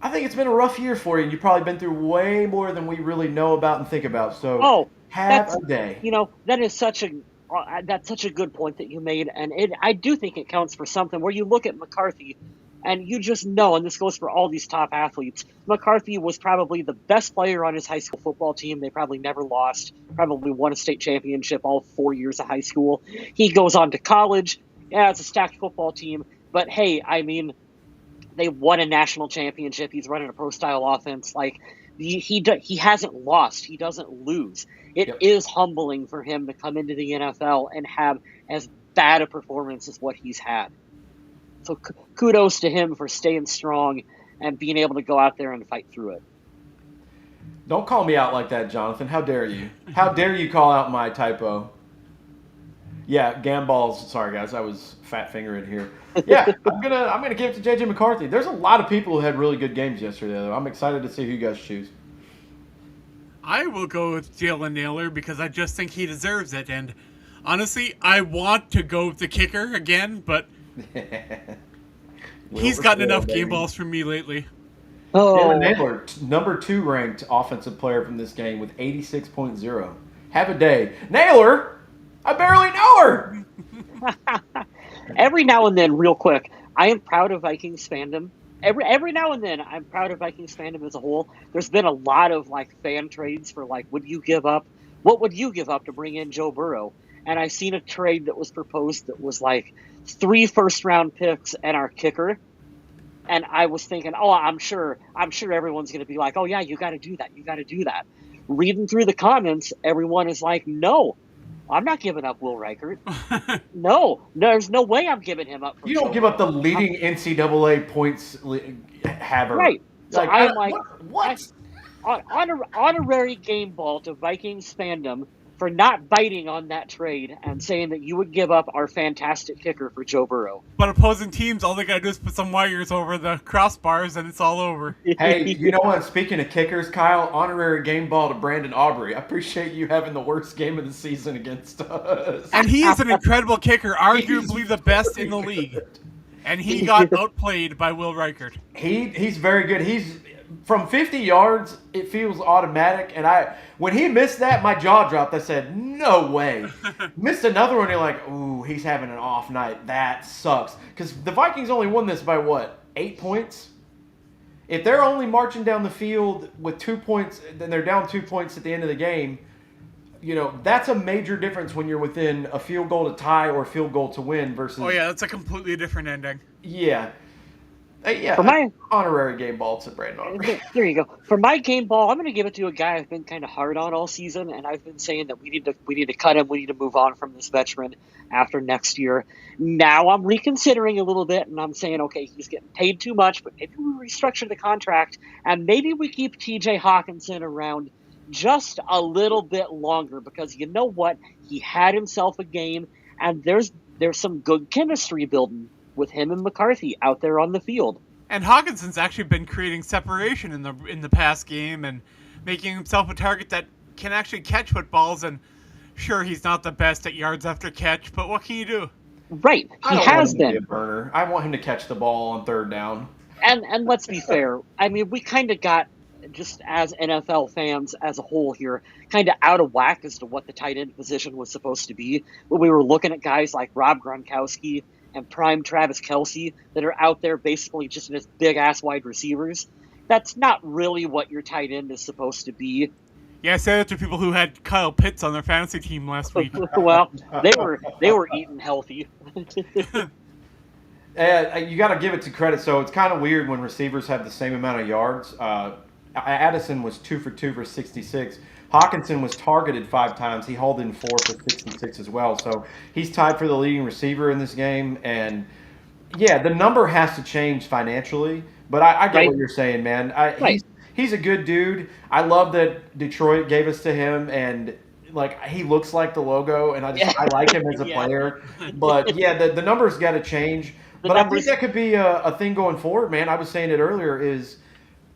Speaker 1: I think it's been a rough year for you, and you've probably been through way more than we really know about and think about. So have a day.
Speaker 3: That's such a good point that you made, and I do think it counts for something. Where you look at McCarthy, and you just know, and this goes for all these top athletes, McCarthy was probably the best player on his high school football team. They probably never lost, probably won a state championship all 4 years of high school. He goes on to college. Yeah, it's a stacked football team, but hey, I mean, they won a national championship. He's running a pro-style offense. Like, he hasn't lost. He doesn't lose. It is humbling for him to come into the NFL and have as bad a performance as what he's had. So kudos to him for staying strong and being able to go out there and fight through it.
Speaker 1: Don't call me out like that, Jonathan. How dare you? How dare you call out my typo? Yeah, Gamballs. Sorry guys, I was fat fingering here. Yeah, I'm gonna give it to JJ McCarthy. There's a lot of people who had really good games yesterday, though. I'm excited to see who you guys choose.
Speaker 2: I will go with Jalen Naylor because I just think he deserves it. And honestly, I want to go with the kicker again, but he's gotten enough game balls from me lately.
Speaker 1: Jalen Naylor, number 2 ranked offensive player from this game with 86.0. Have a day. Naylor, I barely know her.
Speaker 3: Every now and then, real quick, I am proud of Vikings fandom. Every now and then, I'm proud of Vikings fandom as a whole. There's been a lot of like fan trades for like, what would you give up to bring in Joe Burrow? And I seen a trade that was proposed that was like 3 first-round picks and our kicker. And I was thinking, oh, I'm sure everyone's going to be like, oh yeah, you got to do that. Reading through the comments, everyone is like, no, I'm not giving up Will Reichert. No, there's no way I'm giving him up.
Speaker 1: You don't give up the leading NCAA points haver.
Speaker 3: Right. So
Speaker 1: like,
Speaker 3: I'm like,
Speaker 1: what?
Speaker 3: Honorary game ball to Vikings fandom for not biting on that trade and saying that you would give up our fantastic kicker for Joe Burrow.
Speaker 2: But opposing teams, all they gotta do is put some wires over the crossbars and it's all over.
Speaker 1: Hey, you know what? Speaking of kickers, Kyle, honorary game ball to Brandon Aubrey. I appreciate you having the worst game of the season against us.
Speaker 2: And he is an incredible kicker, arguably the best in the league. And he got outplayed by Will Reichert.
Speaker 1: He's very good. He's from 50 yards, it feels automatic. And when he missed that, my jaw dropped. I said, no way. Missed another one, you're like, ooh, he's having an off night. That sucks. Because the Vikings only won this by what, 8 points? If they're only marching down the field with 2 points, then they're down 2 points at the end of the game, you know, that's a major difference when you're within a field goal to tie or a field goal to win versus...
Speaker 2: Oh, yeah, that's a completely different ending.
Speaker 1: Yeah. Yeah,
Speaker 3: for my
Speaker 1: honorary game ball to Brandon Aubrey.
Speaker 3: There you go. For my game ball, I'm going to give it to a guy I've been kind of hard on all season, and I've been saying that we need to cut him. We need to move on from this veteran after next year. Now I'm reconsidering a little bit, and I'm saying, okay, he's getting paid too much, but maybe we restructure the contract, and maybe we keep T.J. Hawkinson around just a little bit longer, because you know what? He had himself a game, and there's some good chemistry building with him and McCarthy out there on the field.
Speaker 2: And Hawkinson's actually been creating separation in the past game and making himself a target that can actually catch footballs. And sure, he's not the best at yards after catch, but what can you do?
Speaker 3: Right, he has been.
Speaker 1: To be a burner. I want him to catch the ball on third down.
Speaker 3: And let's be fair. I mean, we kind of got, just as NFL fans as a whole here, kind of out of whack as to what the tight end position was supposed to be. When we were looking at guys like Rob Gronkowski and prime Travis Kelce that are out there basically just as big-ass wide receivers. That's not really what your tight end is supposed to be.
Speaker 2: Yeah, I said that to people who had Kyle Pitts on their fantasy team last week.
Speaker 3: Well, they were eating healthy.
Speaker 1: You got to give it to credit. So it's kind of weird when receivers have the same amount of yards. Addison was 2 for 2 for 66. Hawkinson was targeted 5 times. He hauled in 4 for 66 as well. So he's tied for the leading receiver in this game. And, yeah, the number has to change financially. But I get what you're saying, man. He's a good dude. I love that Detroit gave us to him. And, like, he looks like the logo. And I like him as a player. But, yeah, the numbers got to change. But I think that could be a thing going forward, man. I was saying it earlier is –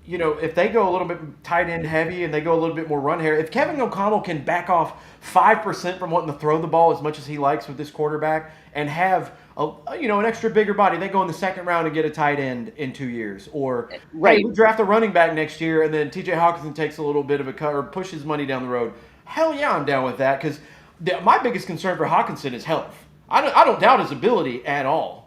Speaker 1: you know, if they go a little bit tight end heavy and they go a little bit more run here, if Kevin O'Connell can back off 5% from wanting to throw the ball as much as he likes with this quarterback and have an extra bigger body, they go in the second round and get a tight end in 2 years. Or hey, we draft a running back next year and then T.J. Hawkinson takes a little bit of a cut or pushes money down the road. Hell yeah, I'm down with that because my biggest concern for Hawkinson is health. I don't doubt his ability at all.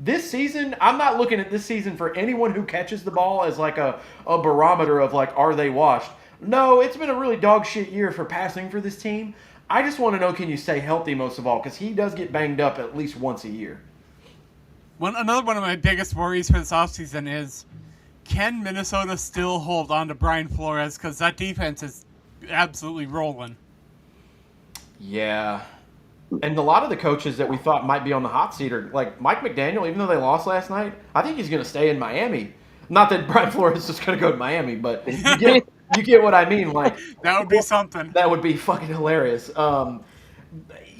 Speaker 1: This season, I'm not looking at this season for anyone who catches the ball as like a barometer of like, are they washed? No, it's been a really dog shit year for passing for this team. I just want to know, can you stay healthy most of all? Because he does get banged up at least once a year.
Speaker 2: Another one of my biggest worries for this offseason is, can Minnesota still hold on to Brian Flores? Because that defense is absolutely rolling.
Speaker 1: Yeah. And a lot of the coaches that we thought might be on the hot seat are like Mike McDaniel, even though they lost last night, I think he's going to stay in Miami. Not that Brian Flores is just going to go to Miami, but you get what I mean. Like
Speaker 2: that would be something.
Speaker 1: That would be fucking hilarious.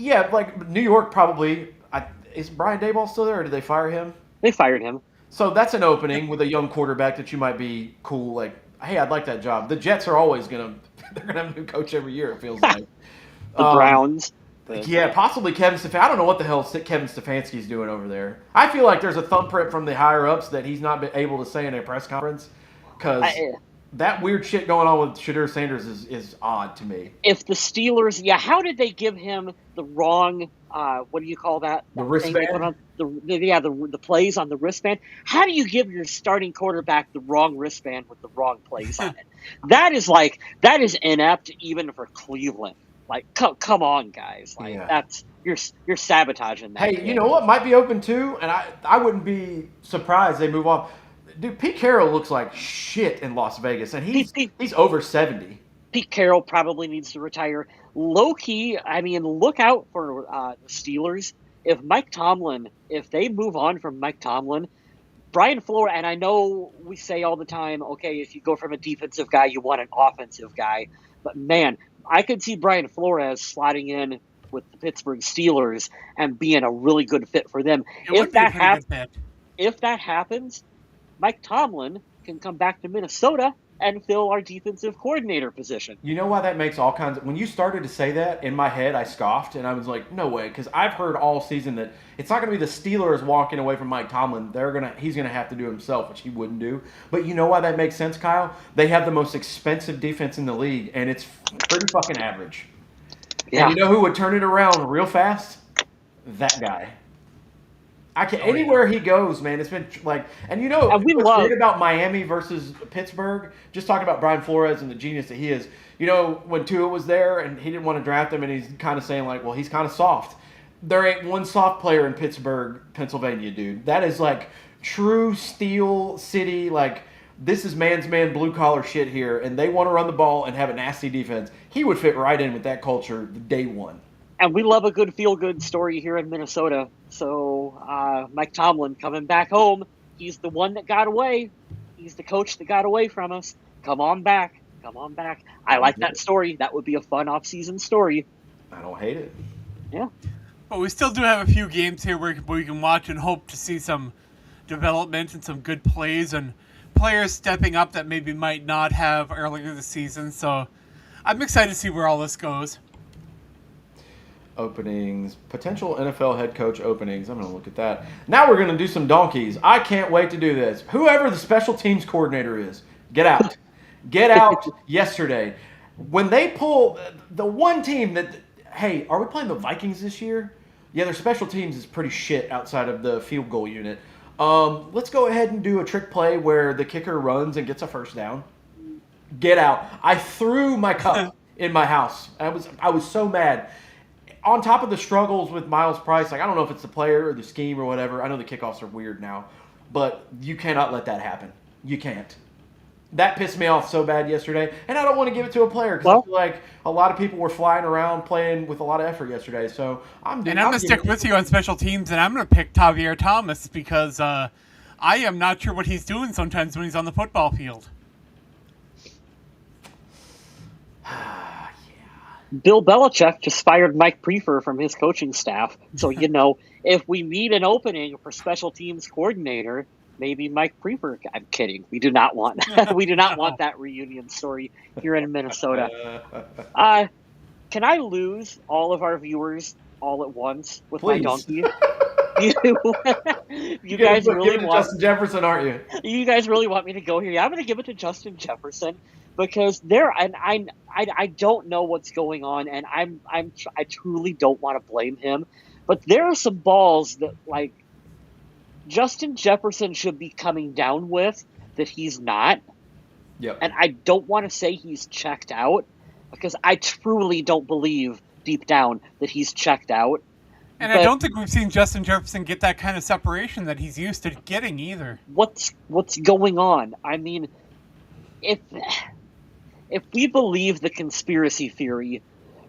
Speaker 1: Yeah, like New York probably. Is Brian Daboll still there, or did they fire him?
Speaker 3: They fired him.
Speaker 1: So that's an opening with a young quarterback that you might be cool. Like, hey, I'd like that job. The Jets are always gonna they're gonna have a new coach every year. It feels like.
Speaker 3: The Browns. But,
Speaker 1: Yeah, possibly Kevin Stefanski. I don't know what the hell Kevin Stefanski's doing over there. I feel like there's a thumbprint from the higher ups that he's not been able to say in a press conference because that weird shit going on with Shadur Sanders is odd to me.
Speaker 3: If the Steelers, how did they give him the wrong? What do you call that?
Speaker 1: The wristband.
Speaker 3: On the plays on the wristband. How do you give your starting quarterback the wrong wristband with the wrong plays on it? That is inept even for Cleveland. Like, come on, guys! Like that's you're sabotaging that.
Speaker 1: Hey,
Speaker 3: game.
Speaker 1: you know what might be open too, and I wouldn't be surprised they move on. Dude, Pete Carroll looks like shit in Las Vegas, and he's over 70.
Speaker 3: Pete Carroll probably needs to retire. Low-key, I mean, look out for the Steelers. If they move on from Mike Tomlin, Brian Flores, and I know we say all the time, okay, if you go from a defensive guy, you want an offensive guy. But, man, I could see Brian Flores slotting in with the Pittsburgh Steelers and being a really good fit for them. If that happens, Mike Tomlin can come back to Minnesota and fill our defensive coordinator position.
Speaker 1: You know why that makes all kinds of... When you started to say that, in my head, I scoffed, and I was like, no way, because I've heard all season that it's not going to be the Steelers walking away from Mike Tomlin. He's going to have to do it himself, which he wouldn't do. But you know why that makes sense, Kyle? They have the most expensive defense in the league, and it's pretty fucking average. Yeah. And you know who would turn it around real fast? That guy. Anywhere he goes, man, it's been like, and what's great about Miami versus Pittsburgh, just talking about Brian Flores and the genius that he is, when Tua was there and he didn't want to draft him and he's kind of saying like, well, he's kind of soft. There ain't one soft player in Pittsburgh, Pennsylvania, dude. That is like true steel city, like this is man's man blue collar shit here, and they want to run the ball and have a nasty defense. He would fit right in with that culture day one.
Speaker 3: And we love a good feel-good story here in Minnesota. So Mike Tomlin coming back home. He's the one that got away. He's the coach that got away from us. Come on back. Come on back. I like that story. That would be a fun off-season story.
Speaker 1: I don't hate it.
Speaker 3: Yeah.
Speaker 2: But we still do have a few games here where we can watch and hope to see some development and some good plays and players stepping up that maybe might not have earlier this season. So I'm excited to see where all this goes.
Speaker 1: Openings, potential NFL head coach openings. I'm going to look at that. Now we're going to do some donkeys. I can't wait to do this. Whoever the special teams coordinator is, get out. Get out yesterday. When they pull the one team that, hey, are we playing the Vikings this year? Yeah, their special teams is pretty shit outside of the field goal unit. Let's go ahead and do a trick play where the kicker runs and gets a first down. Get out. I threw my cup in my house. I was so mad. On top of the struggles with Miles Price, like I don't know if it's the player or the scheme or whatever. I know the kickoffs are weird now, but you cannot let that happen. You can't. That pissed me off so bad yesterday, and I don't want to give it to a player because I feel like a lot of people were flying around playing with a lot of effort yesterday. So I'm going
Speaker 2: to stick with you on special teams, and I'm going to pick Tavier Thomas because I am not sure what he's doing sometimes when he's on the football field.
Speaker 3: Bill Belichick just fired Mike Prefer from his coaching staff. So, if we need an opening for special teams coordinator, maybe Mike Prefer. I'm kidding. We do not want that reunion story here in Minnesota. Can I lose all of our viewers all at once with
Speaker 1: Please.
Speaker 3: my donkey? You guys really want
Speaker 1: Justin Jefferson, aren't you?
Speaker 3: You guys really want me to go here? Yeah, I'm going to give it to Justin Jefferson. Because I don't know what's going on, and I truly don't want to blame him, but there are some balls that like Justin Jefferson should be coming down with that he's not.
Speaker 1: Yep.
Speaker 3: And I don't want to say he's checked out because I truly don't believe deep down that he's checked out.
Speaker 2: And I don't think we've seen Justin Jefferson get that kind of separation that he's used to getting either.
Speaker 3: What's going on? I mean, if we believe the conspiracy theory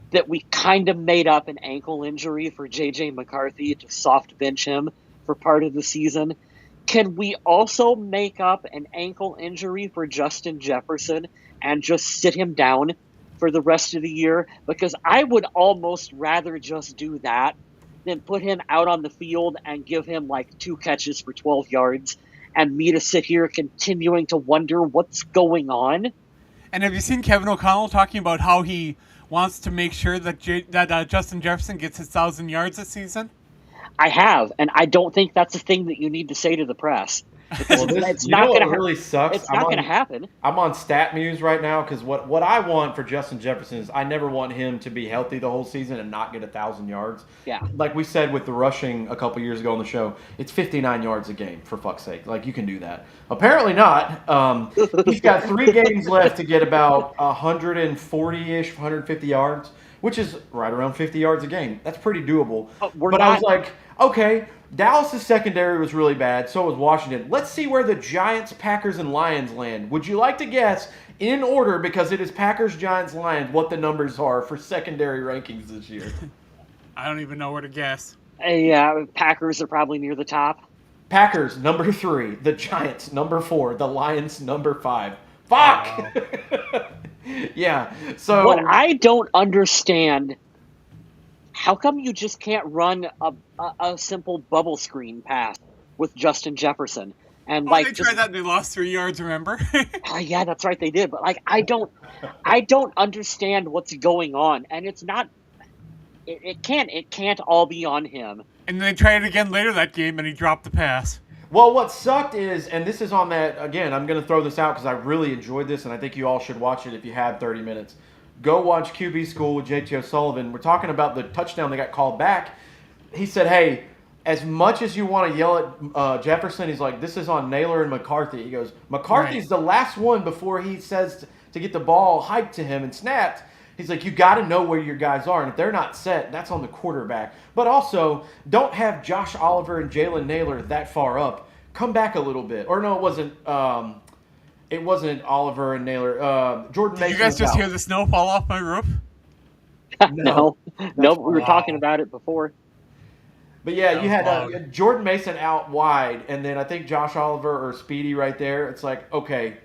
Speaker 3: that we kind of made up an ankle injury for J.J. McCarthy to soft bench him for part of the season, can we also make up an ankle injury for Justin Jefferson and just sit him down for the rest of the year, because I would almost rather just do that than put him out on the field and give him like 2 catches for 12 yards and me to sit here continuing to wonder what's going on.
Speaker 2: And have you seen Kevin O'Connell talking about how he wants to make sure that Justin Jefferson gets his 1,000 yards this season?
Speaker 3: I have, and I don't think that's a thing that you need to say to the press.
Speaker 1: Well,
Speaker 3: It's not going to
Speaker 1: really sucks.
Speaker 3: It's not going to happen.
Speaker 1: I'm on StatMuse right now because what I want for Justin Jefferson is I never want him to be healthy the whole season and not get 1,000 yards.
Speaker 3: Yeah.
Speaker 1: Like we said with the rushing a couple years ago on the show, it's 59 yards a game, for fuck's sake. Like, you can do that. Apparently not. He's got 3 games left to get about 140-ish, 150 yards, which is right around 50 yards a game. That's pretty doable. But I was like, okay, Dallas' secondary was really bad. So was Washington. Let's see where the Giants, Packers, and Lions land. Would you like to guess, in order, because it is Packers, Giants, Lions, what the numbers are for secondary rankings this year?
Speaker 2: I don't even know where to guess.
Speaker 3: Yeah, Packers are probably near the top.
Speaker 1: Packers, number 3. The Giants, number 4. The Lions, number 5. Fuck! Yeah. So
Speaker 3: what I don't understand, how come you just can't run a simple bubble screen pass with Justin Jefferson? And
Speaker 2: they tried that and they lost 3 yards, remember?
Speaker 3: Yeah, that's right, they did. But like, I don't understand what's going on, and it's not. It can't all be on him.
Speaker 2: And they tried it again later that game, and he dropped the pass.
Speaker 1: Well, what sucked is, and this is on that, again, I'm going to throw this out because I really enjoyed this, and I think you all should watch it if you have 30 minutes. Go watch QB School with JT O'Sullivan. We're talking about the touchdown that got called back. He said, hey, as much as you want to yell at Jefferson, he's like, this is on Naylor and McCarthy. He goes, McCarthy's the last one before he says to get the ball hiked to him and snapped. He's like, you got to know where your guys are, and if they're not set, that's on the quarterback. But also, don't have Josh Oliver and Jalen Naylor that far up. Come back a little bit. Or no, it wasn't. It wasn't Oliver and Naylor. Jordan Mason.
Speaker 2: Did you guys just hear the snow fall off my roof?
Speaker 3: No, we were talking about it before.
Speaker 1: But yeah, you had Jordan Mason out wide, and then I think Josh Oliver or Speedy right there. It's like, okay,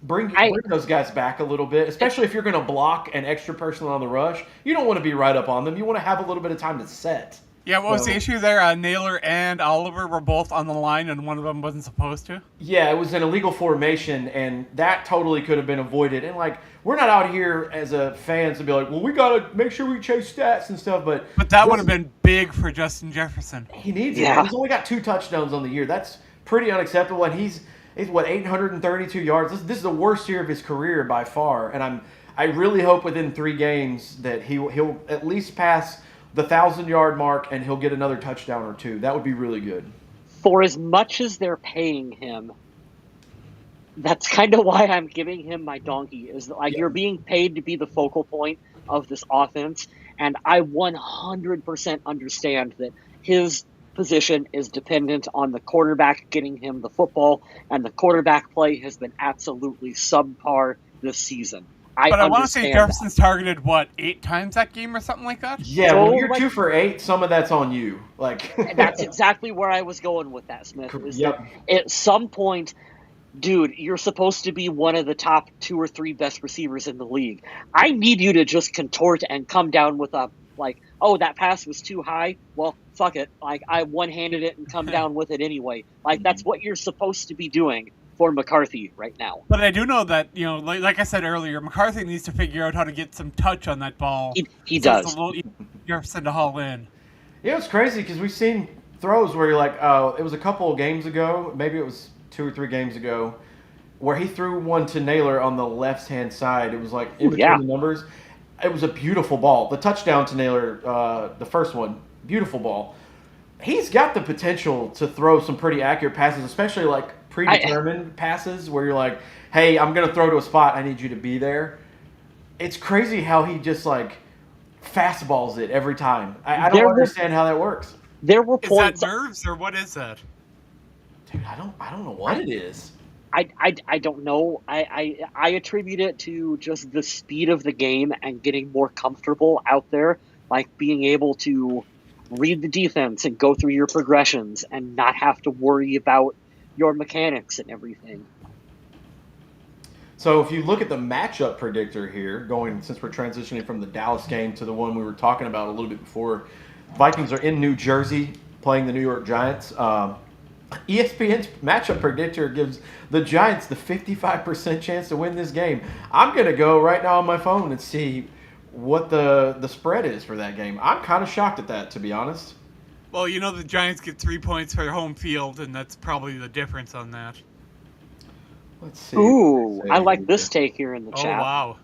Speaker 1: bring those guys back a little bit, especially if you're going to block an extra person on the rush. You don't want to be right up on them. You want to have a little bit of time to set.
Speaker 2: Yeah, what was the issue there? Naylor and Oliver were both on the line, and one of them wasn't supposed to?
Speaker 1: Yeah, it was an illegal formation, and that totally could have been avoided. And, like, we're not out here as a fans to be like, well, we got to make sure we chase stats and stuff. But
Speaker 2: that would have been big for Justin Jefferson.
Speaker 1: He needs it. He's only got 2 touchdowns on the year. That's pretty unacceptable. And he's 832 yards. This is the worst year of his career by far. And I really hope within 3 games that he'll at least pass the 1,000-yard mark, and he'll get another touchdown or 2. That would be really good. For
Speaker 3: as much as they're paying him, that's kind of why I'm giving him my donkey. Is like, you're being paid to be the focal point of this offense, and I 100% understand that his position is dependent on the quarterback getting him the football, and the quarterback play has been absolutely subpar this season.
Speaker 2: I want to say Jefferson's targeted, 8 times that game or something like that?
Speaker 1: Yeah, so, when you're 2 for 8, some of that's on you.
Speaker 3: That's exactly where I was going with that, Smith. That at some point, dude, you're supposed to be one of the top 2 or 3 best receivers in the league. I need you to just contort and come down with a, oh, that pass was too high? Well, fuck it. I one-handed it and come down with it anyway. That's what you're supposed to be doing for McCarthy right now.
Speaker 2: But I do know that, like I said earlier, McCarthy needs to figure out how to get some touch on that ball.
Speaker 3: He does.
Speaker 2: It's a little Jefferson to haul in.
Speaker 1: Yeah, it's crazy because we've seen throws where you're like, it was a couple of games ago, maybe it was 2 or 3 games ago, where he threw one to Naylor on the left-hand side. It was like in between the numbers. It was a beautiful ball. The touchdown to Naylor, the first one, beautiful ball. He's got the potential to throw some pretty accurate passes, especially predetermined passes where you're like, hey, I'm going to throw to a spot. I need you to be there. It's crazy how he just fastballs it every time. I don't understand how that works.
Speaker 3: There were points.
Speaker 2: Is that nerves or what is that?
Speaker 1: Dude, I don't know what it is.
Speaker 3: I don't know. I attribute it to just the speed of the game and getting more comfortable out there, being able to read the defense and go through your progressions and not have to worry about your mechanics and everything.
Speaker 1: So if you look at the matchup predictor here, going since we're transitioning from the Dallas game to the one we were talking about a little bit before, Vikings are in New Jersey playing the New York Giants. ESPN's matchup predictor gives the Giants the 55% chance to win this game. I'm going to go right now on my phone and see what the spread is for that game. I'm kind of shocked at that, to be honest.
Speaker 2: Well, the Giants get 3 points for home field, and that's probably the difference on that.
Speaker 1: Let's see.
Speaker 3: Ooh, I like this take here in the chat.
Speaker 2: Oh, wow.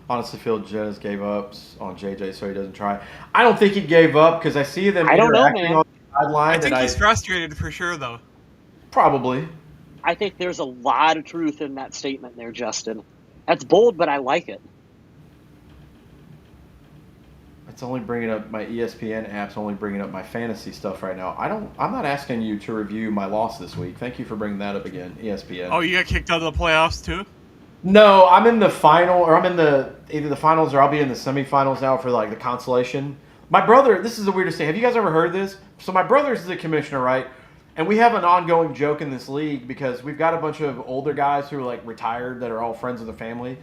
Speaker 1: Honestly, feel Jez gave up on JJ so he doesn't try. I don't think he gave up because I see them interacting on the sideline.
Speaker 2: I think he's frustrated for sure, though.
Speaker 1: Probably.
Speaker 3: I think there's a lot of truth in that statement there, Justin. That's bold, but I like it.
Speaker 1: It's only bringing up my ESPN app's only bringing up my fantasy stuff right now. I'm not asking you to review my loss this week. Thank you for bringing that up again, ESPN.
Speaker 2: Oh, you got kicked out of the playoffs too?
Speaker 1: No, I'm in the final, or I'm in either the finals or I'll be in the semifinals now for like the consolation. My brother, this is the weirdest thing. Have you guys ever heard this? So my brother's the commissioner, right? And we have an ongoing joke in this league because we've got a bunch of older guys who are like retired that are all friends of the family.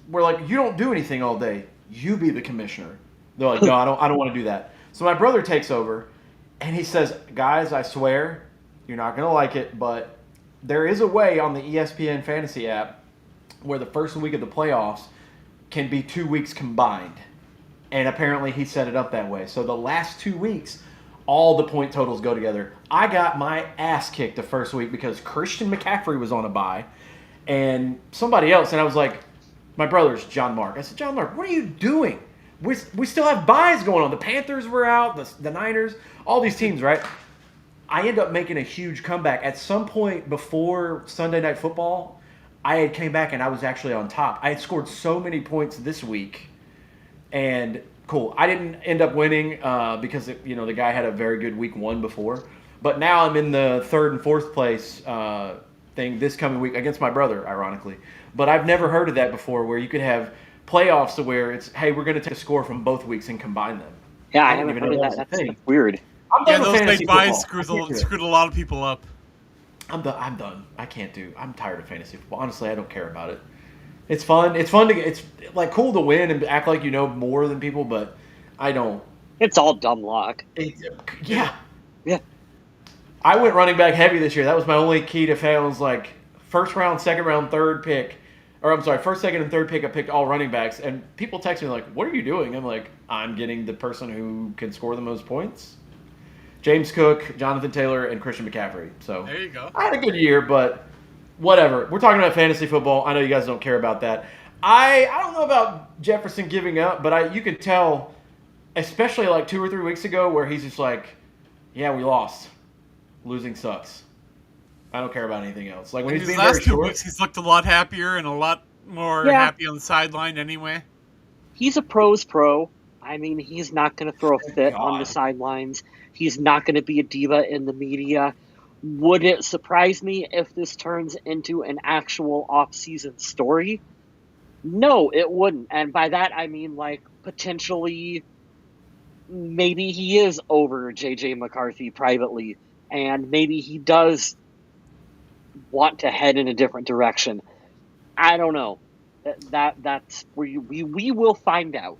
Speaker 1: We're like, you don't do anything all day. You be the commissioner. They're like, no, I don't want to do that. So my brother takes over, and he says, guys, I swear, you're not going to like it, but there is a way on the ESPN Fantasy app where the first week of the playoffs can be 2 weeks combined. And apparently he set it up that way. So the last 2 weeks, all the point totals go together. I got my ass kicked the first week because Christian McCaffrey was on a bye, and somebody else, and I was like, my brother's John Mark. I said, John Mark, what are you doing? We still have buys going on. The Panthers were out, the Niners, all these teams, right? I end up making a huge comeback. At some point before Sunday Night Football, I had came back and I was actually on top. I had scored so many points this week, and cool. I didn't end up winning because the guy had a very good week one before. But now I'm in the third and fourth place thing this coming week against my brother, ironically. But I've never heard of that before, where you could have playoffs to where it's, hey, we're going to take a score from both weeks and combine them.
Speaker 3: Yeah, I haven't heard of that. That's weird.
Speaker 2: Yeah, those big buys screwed a lot of people up.
Speaker 1: I'm done. I can't do. I'm tired of fantasy football. Honestly, I don't care about it. It's fun. It's fun it's like cool to win and act like you know more than people, but I don't.
Speaker 3: It's all dumb luck.
Speaker 1: Yeah.
Speaker 3: Yeah.
Speaker 1: I went running back heavy this year. That was my only key to fail. Was like first round, second round, third pick. Or I'm sorry, first, second, and third pick, I picked all running backs. And people text me like, what are you doing? I'm like, I'm getting the person who can score the most points. James Cook, Jonathan Taylor, and Christian McCaffrey. So
Speaker 2: there you go.
Speaker 1: I had a good year, but whatever. We're talking about fantasy football. I know you guys don't care about that. I don't know about Jefferson giving up, but you can tell, especially like 2 or 3 weeks ago, where he's just like, yeah, we lost. Losing sucks. I don't care about anything else. Like when he's being very short.
Speaker 2: 2 weeks, he's looked a lot happier and a lot more happy on the sideline anyway.
Speaker 3: He's a pro's pro. I mean, he's not going to throw a fit on the sidelines. He's not going to be a diva in the media. Would it surprise me if this turns into an actual off-season story? No, it wouldn't. And by that, I mean, like, potentially, maybe he is over J.J. McCarthy privately, and maybe he does want to head in a different direction. I don't know. That's where we will find out.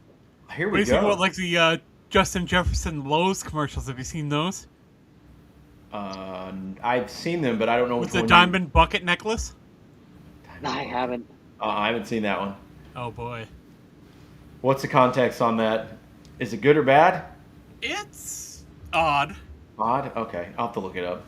Speaker 1: Here we go.
Speaker 2: What do you think about like the Justin Jefferson Lowe's commercials? Have you seen those?
Speaker 1: I've seen them, but I don't know
Speaker 2: with the diamond bucket necklace.
Speaker 3: I haven't.
Speaker 1: I haven't seen that one.
Speaker 2: Oh boy.
Speaker 1: What's the context on that? Is it good or bad?
Speaker 2: It's odd.
Speaker 1: Odd? Okay, I'll have to look it up.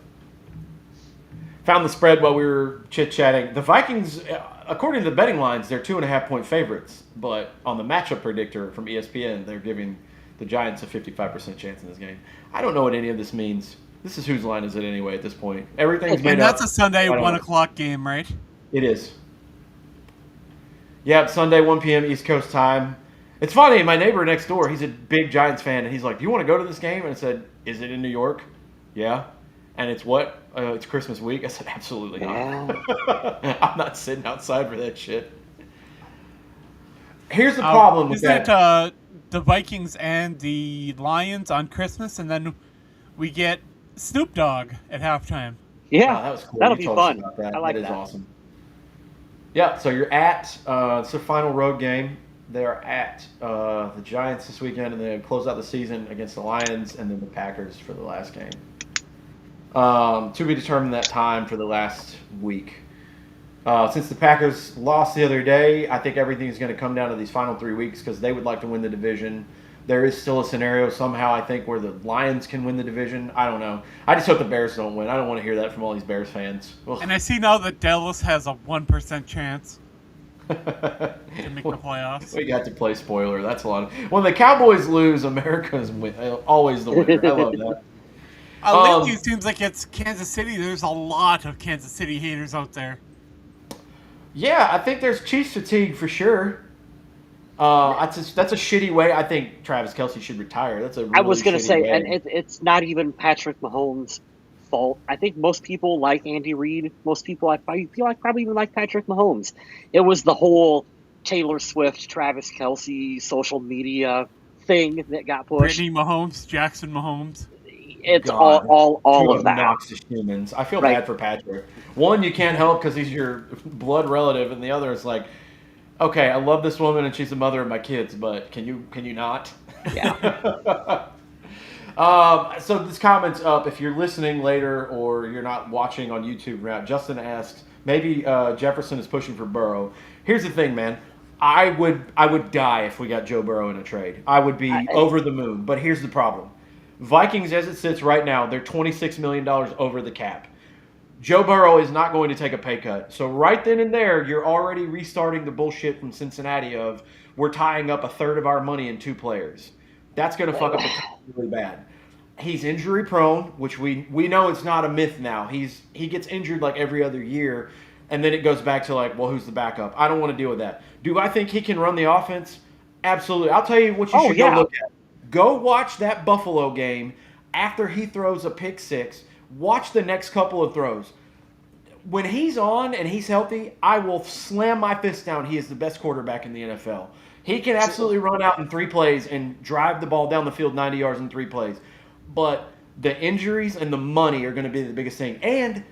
Speaker 1: Found the spread while we were chit-chatting. The Vikings, according to the betting lines, they're 2.5-point favorites. But on the matchup predictor from ESPN, they're giving the Giants a 55% chance in this game. I don't know what any of this means. This is whose line is it anyway at this point? Everything's made up.
Speaker 2: And that's a Sunday 1 o'clock game, right?
Speaker 1: It is. Yeah, Sunday 1 p.m. East Coast time. It's funny, my neighbor next door, he's a big Giants fan, and he's like, do you want to go to this game? And I said, is it in New York? Yeah. And it's what? It's Christmas week? I said, absolutely not. I'm not sitting outside for that shit. Here's the problem with that.
Speaker 2: Isn't it the Vikings and the Lions on Christmas, and then we get Snoop Dogg at halftime?
Speaker 3: Yeah,
Speaker 1: That was cool.
Speaker 3: that'll
Speaker 1: You
Speaker 3: be
Speaker 1: told us
Speaker 3: fun.
Speaker 1: about
Speaker 3: I
Speaker 1: that. That
Speaker 3: like
Speaker 1: is
Speaker 3: that.
Speaker 1: awesome. Yeah, so you're at it's their final road game. They're at the Giants this weekend, and then close out the season against the Lions, and then the Packers for the last game. To be determined that time for the last week. Since the Packers lost the other day, I think everything is going to come down to these final 3 weeks because they would like to win the division. There is still a scenario somehow, I think, where the Lions can win the division. I don't know. I just hope the Bears don't win. I don't want to hear that from all these Bears fans. Ugh.
Speaker 2: And I see now that Dallas has a 1% chance to make the playoffs.
Speaker 1: We got to play spoiler. That's a lot. When the Cowboys lose, America's always the winner. I love that.
Speaker 2: Lately, it seems like it's Kansas City. There's a lot of Kansas City haters out there.
Speaker 1: Yeah, I think there's Chiefs fatigue for sure. That's a shitty way. I think Travis Kelce should retire. That's a really
Speaker 3: I was going to
Speaker 1: shitty
Speaker 3: say,
Speaker 1: way.
Speaker 3: and it's not even Patrick Mahomes' fault. I think most people like Andy Reid. Most people probably even like Patrick Mahomes. It was the whole Taylor Swift, Travis Kelce social media thing that got pushed.
Speaker 2: Brittany Mahomes, Jackson Mahomes.
Speaker 3: It's
Speaker 1: God,
Speaker 3: all
Speaker 1: two
Speaker 3: of that.
Speaker 1: obnoxious humans. I feel
Speaker 3: Right.
Speaker 1: bad for Patrick. One, you can't help because he's your blood relative, and the other is like, okay, I love this woman and she's the mother of my kids, but can you not?
Speaker 3: Yeah.
Speaker 1: So this comment's up. If you're listening later or you're not watching on YouTube right now, Justin asks, maybe Jefferson is pushing for Burrow. Here's the thing, man. I would die if we got Joe Burrow in a trade. I would be over the moon. But here's the problem. Vikings, as it sits right now, they're $26 million over the cap. Joe Burrow is not going to take a pay cut. So right then and there, you're already restarting the bullshit from Cincinnati of we're tying up a third of our money in 2 players. That's going to fuck up the cap really bad. He's injury prone, which we know it's not a myth now. He gets injured like every other year, and then it goes back to like, well, who's the backup? I don't want to deal with that. Do I think he can run the offense? Absolutely. I'll tell you what you should go look at. Go watch that Buffalo game after he throws a pick 6. Watch the next couple of throws. When he's on and he's healthy, I will slam my fist down. He is the best quarterback in the NFL. He can absolutely run out in 3 plays and drive the ball down the field 90 yards in 3 plays. But the injuries and the money are going to be the biggest thing. And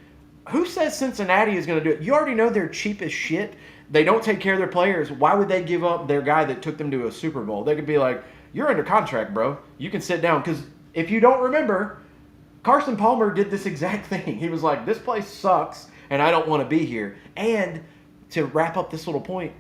Speaker 1: who says Cincinnati is going to do it? You already know they're cheap as shit. They don't take care of their players. Why would they give up their guy that took them to a Super Bowl? They could be like, you're under contract, bro. You can sit down. Because if you don't remember, Carson Palmer did this exact thing. He was like, this place sucks, and I don't want to be here. And to wrap up this little point,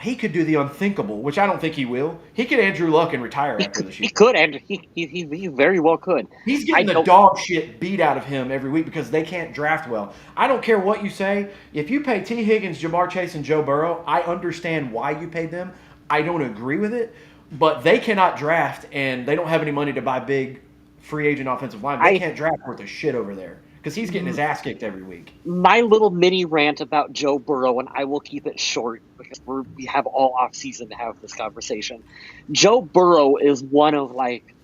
Speaker 1: he could do the unthinkable, which I don't think he will. He could Andrew Luck and retire after this year.
Speaker 3: He could, and he very well could.
Speaker 1: He's getting the dog shit beat out of him every week because they can't draft well. I don't care what you say. If you pay T. Higgins, Jamar Chase, and Joe Burrow, I understand why you paid them. I don't agree with it. But they cannot draft, and they don't have any money to buy big free agent offensive linemen. They can't draft worth of shit over there because he's getting his ass kicked every week.
Speaker 3: My little mini rant about Joe Burrow, and I will keep it short because we have all off season to have this conversation. Joe Burrow is one of like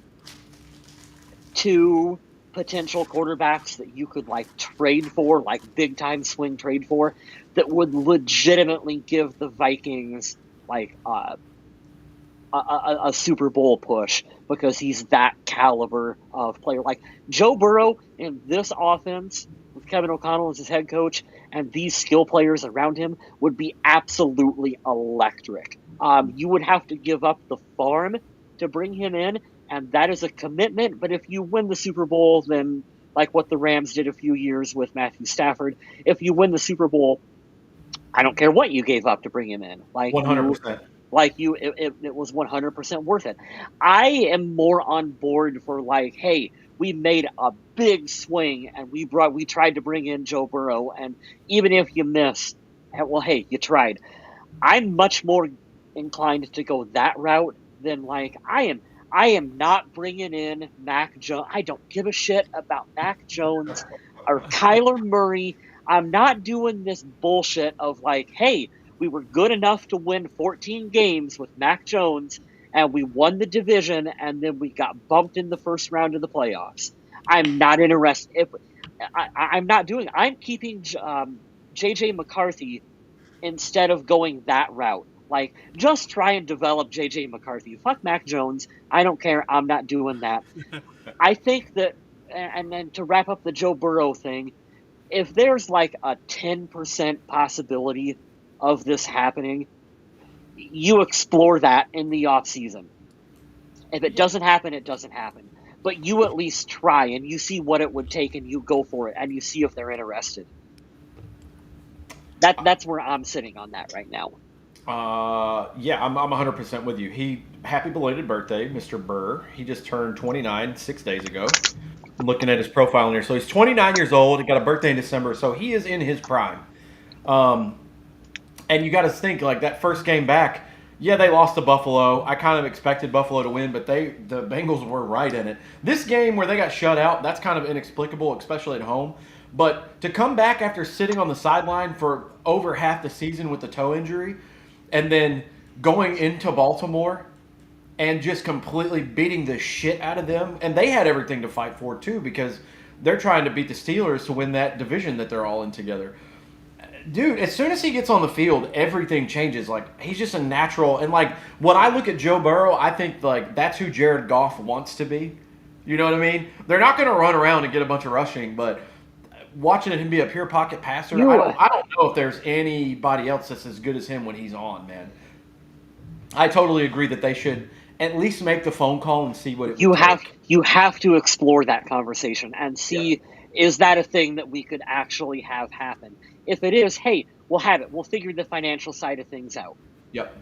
Speaker 3: 2 potential quarterbacks that you could like trade for, like big time swing trade for, that would legitimately give the Vikings like a Super Bowl push because he's that caliber of player. Like Joe Burrow in this offense with Kevin O'Connell as his head coach and these skill players around him would be absolutely electric. You would have to give up the farm to bring him in, and that is a commitment. But if you win the Super Bowl, then like what the Rams did a few years with Matthew Stafford, if you win the Super Bowl, I don't care what you gave up to bring him in. Like
Speaker 1: 100%.
Speaker 3: It was 100% worth it. I am more on board for like, hey, we made a big swing and we tried to bring in Joe Burrow, and even if you missed, well, hey, you tried. I'm much more inclined to go that route than like I am not bringing in Mac Jones. I don't give a shit about Mac Jones or Kyler Murray. I'm not doing this bullshit of like, hey, we were good enough to win 14 games with Mac Jones, and we won the division, and then we got bumped in the first round of the playoffs. I'm not interested. I'm not doing. I'm keeping J.J. McCarthy instead of going that route. Like, just try and develop J.J. McCarthy. Fuck Mac Jones. I don't care. I'm not doing that. I think that, and then to wrap up the Joe Burrow thing, if there's like a 10% possibility of this happening, you explore that in the off season. If it doesn't happen, it doesn't happen. But you at least try and you see what it would take and you go for it and you see if they're interested. That's where I'm sitting on that right now.
Speaker 1: Yeah, I'm 100% with you. Happy belated birthday, Mr. Burr. He just turned 29 6 days ago. I'm looking at his profile in here. So he's 29 years old. He got a birthday in December, so he is in his prime. And you got to think like that first game back. Yeah, they lost to Buffalo. I kind of expected Buffalo to win, but the Bengals were right in it. This game where they got shut out, that's kind of inexplicable, especially at home. But to come back after sitting on the sideline for over half the season with the toe injury, and then going into Baltimore and just completely beating the shit out of them, and they had everything to fight for too because they're trying to beat the Steelers to win that division that they're all in together. Dude, as soon as he gets on the field, everything changes. Like, he's just a natural. And, like, when I look at Joe Burrow, I think, like, that's who Jared Goff wants to be. You know what I mean? They're not going to run around and get a bunch of rushing, but watching him be a pure pocket passer, I don't know if there's anybody else that's as good as him when he's on, man. I totally agree that they should at least make the phone call and see what it would take.
Speaker 3: You have to explore that conversation and see, is that a thing that we could actually have happen? If it is, hey, we'll have it. We'll figure the financial side of things out.
Speaker 1: Yep.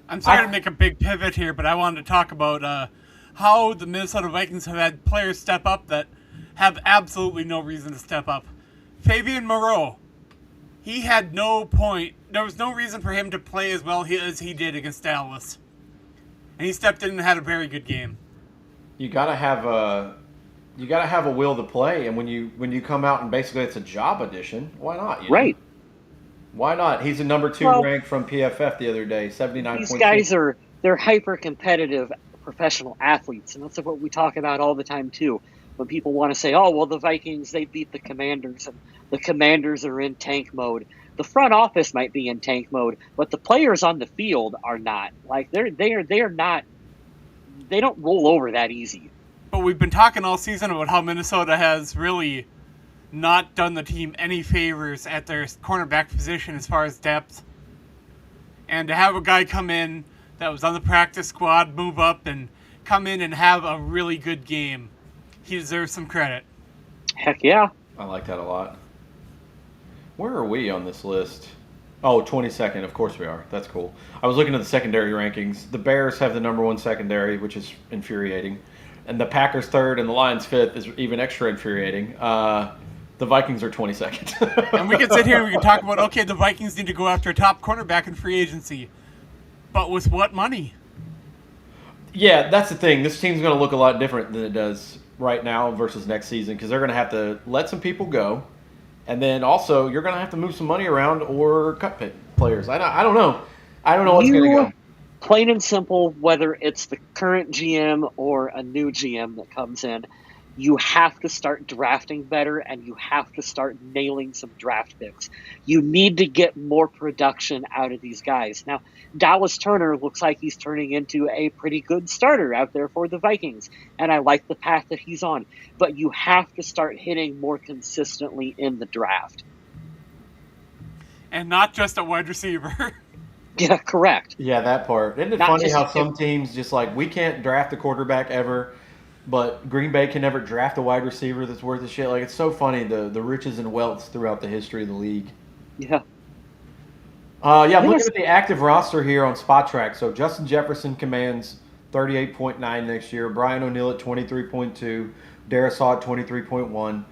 Speaker 2: I'm sorry to make a big pivot here, but I wanted to talk about how the Minnesota Vikings have had players step up that have absolutely no reason to step up. Fabian Moreau, he had no point. There was no reason for him to play as well as he did against Dallas. And he stepped in and had a very good game.
Speaker 1: You gotta have a will to play, and when you come out and basically it's a job audition, why not?
Speaker 3: Right.
Speaker 1: Why not? He's a number 2 rank from PFF the other day, 79.
Speaker 3: These guys they're hyper competitive professional athletes, and that's what we talk about all the time too. When people want to say, "Oh, well, the Vikings they beat the Commanders, and the Commanders are in tank mode." The front office might be in tank mode, but the players on the field are not. Like they are not. They don't roll over that easy.
Speaker 2: But we've been talking all season about how Minnesota has really not done the team any favors at their cornerback position as far as depth. And to have a guy come in that was on the practice squad, move up, and come in and have a really good game, he deserves some credit.
Speaker 3: Heck yeah.
Speaker 1: I like that a lot. Where are we on this list? Oh, 22nd. Of course we are. That's cool. I was looking at the secondary rankings. The Bears have the number 1 secondary, which is infuriating. And the Packers 3rd and the Lions 5th is even extra infuriating. The Vikings are 22nd.
Speaker 2: And we can sit here and we can talk about, okay, the Vikings need to go after a top cornerback in free agency. But with what money?
Speaker 1: Yeah, that's the thing. This team's going to look a lot different than it does right now versus next season because they're going to have to let some people go. And then also, you're going to have to move some money around or cut players. I don't know. I don't know what's going to go.
Speaker 3: Plain and simple, whether it's the current GM or a new GM that comes in, you have to start drafting better and you have to start nailing some draft picks. You need to get more production out of these guys. Now, Dallas Turner looks like he's turning into a pretty good starter out there for the Vikings, and I like the path that he's on. But you have to start hitting more consistently in the draft.
Speaker 2: And not just a wide receiver.
Speaker 3: Yeah, correct.
Speaker 1: Yeah, that part. Isn't it funny how some teams just like, we can't draft a quarterback ever, but Green Bay can never draft a wide receiver that's worth a shit. Like, it's so funny, the riches and wealths throughout the history of the league.
Speaker 3: Yeah.
Speaker 1: I'm looking at the active roster here on Spot Track. So Justin Jefferson commands 38.9 next year. Brian O'Neill at 23.2. Darisaw at 23.1.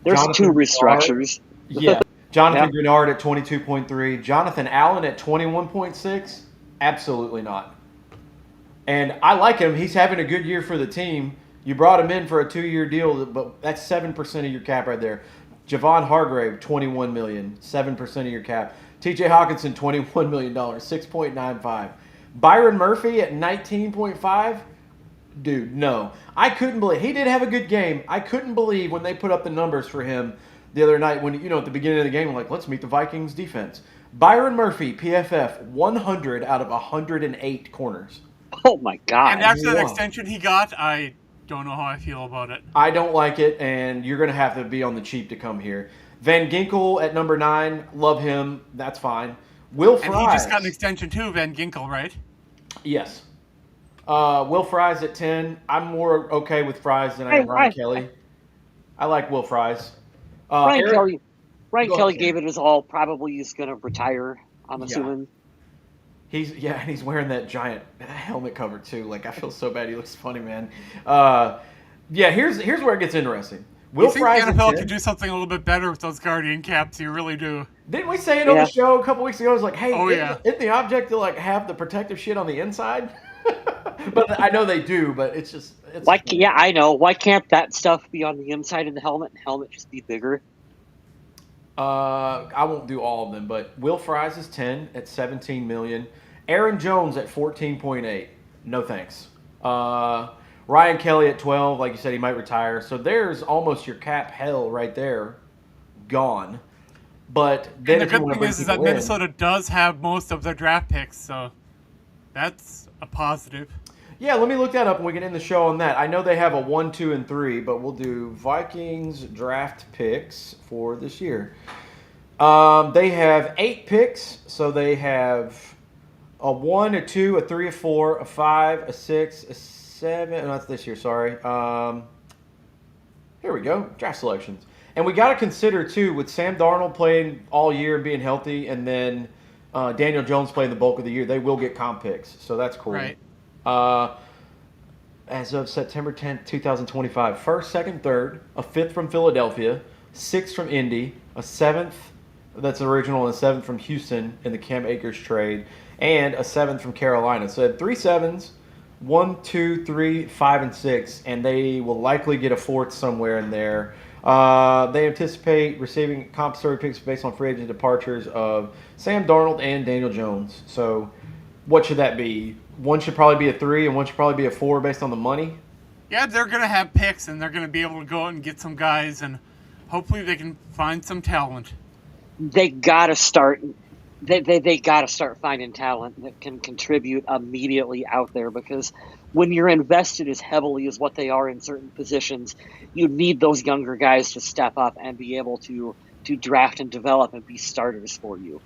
Speaker 3: There's
Speaker 1: Jonathan
Speaker 3: 2 restructures.
Speaker 1: Yeah. Jonathan Grenard at 22.3. Jonathan Allen at 21.6. Absolutely not. And I like him. He's having a good year for the team. You brought him in for a 2-year deal, but that's 7% of your cap right there. Javon Hargrave, $21 million, 7% of your cap. T.J. Hawkinson, $21 million, 6.95. Byron Murphy at 19.5. Dude, no. I couldn't believe. He did have a good game. I couldn't believe when they put up the numbers for him the other night when, at the beginning of the game, I'm like, let's meet the Vikings defense. Byron Murphy, PFF, 100 out of 108 corners.
Speaker 3: Oh, my God.
Speaker 2: And after that extension he got, I don't know how I feel about it.
Speaker 1: I don't like it, and you're going to have to be on the cheap to come here. Van Ginkel at number 9, love him. That's fine. Will
Speaker 2: And he just got an
Speaker 1: Fries,
Speaker 2: extension too, Van Ginkel, right?
Speaker 1: yes. Will Fries at 10. I'm more okay with Fries than I
Speaker 3: I,
Speaker 1: am Ryan
Speaker 3: I,
Speaker 1: Kelly. I like Will Fries.
Speaker 3: Ryan
Speaker 1: Eric,
Speaker 3: Kelly. Ryan
Speaker 1: go ahead,
Speaker 3: Kelly
Speaker 1: Ken.
Speaker 3: gave it his all. Probably he's going to retire. I'm
Speaker 1: Yeah.
Speaker 3: assuming.
Speaker 1: And he's wearing that giant helmet cover too. Like I feel so bad. He looks funny, man. Uh, yeah, here's where it gets interesting.
Speaker 2: You
Speaker 1: Will
Speaker 2: think the
Speaker 1: Fries at
Speaker 2: NFL could
Speaker 1: 10.
Speaker 2: do something a little bit better with those Guardian caps? You really do.
Speaker 1: Didn't we say it on the
Speaker 3: Yeah.
Speaker 1: show a couple weeks ago? It was like, hey,
Speaker 2: Oh yeah.
Speaker 1: isn't the object to like have the protective shit on the inside? But I know they do. But it's
Speaker 3: Why? Yeah, I know. Why can't that stuff be on the inside of the helmet and helmet just be bigger?
Speaker 1: I won't do all of them, but Will Fries is 10 at 17 million. Aaron Jones at 14.8. No thanks. Ryan Kelly at 12. Like you said, he might retire. So there's almost your cap hell right there, gone. But then
Speaker 2: And the
Speaker 1: if you
Speaker 2: good
Speaker 1: want to
Speaker 2: thing
Speaker 1: bring
Speaker 2: is that
Speaker 1: people in,
Speaker 2: Minnesota does have most of their draft picks, so that's a positive.
Speaker 1: yeah, let me look that up and we can end the show on that. I know they have a 1, 2, and 3, but we'll do Vikings draft picks for this year. They have 8 picks, so they have a 1, a 2, a 3, a 4, a 5, a 6, a 7. No, that's this year, sorry. Here we go, draft selections. And we got to consider, too, with Sam Darnold playing all year and being healthy, and then Daniel Jones playing the bulk of the year, they will get comp picks, so that's cool.
Speaker 2: Right.
Speaker 1: As of September 10th, 2025, first, second, third, a 5th from Philadelphia, 6th from Indy, a 7th that's original, and a 7th from Houston in the Cam Akers trade, and a 7th from Carolina. So they had 3 7s, 1, 2, 3, 5, and 6, and they will likely get a 4th somewhere in there. They anticipate receiving compensatory picks based on free agent departures of Sam Darnold and Daniel Jones. So what should that be? One should probably be a 3 and one should probably be a 4 based on the money.
Speaker 2: Yeah, they're going to have picks, and they're going to be able to go out and get some guys, and hopefully they can find some talent.
Speaker 3: They gotta start. They gotta start finding talent that can contribute immediately out there, because when you're invested as heavily as what they are in certain positions, you need those younger guys to step up and be able to draft and develop and be starters for you.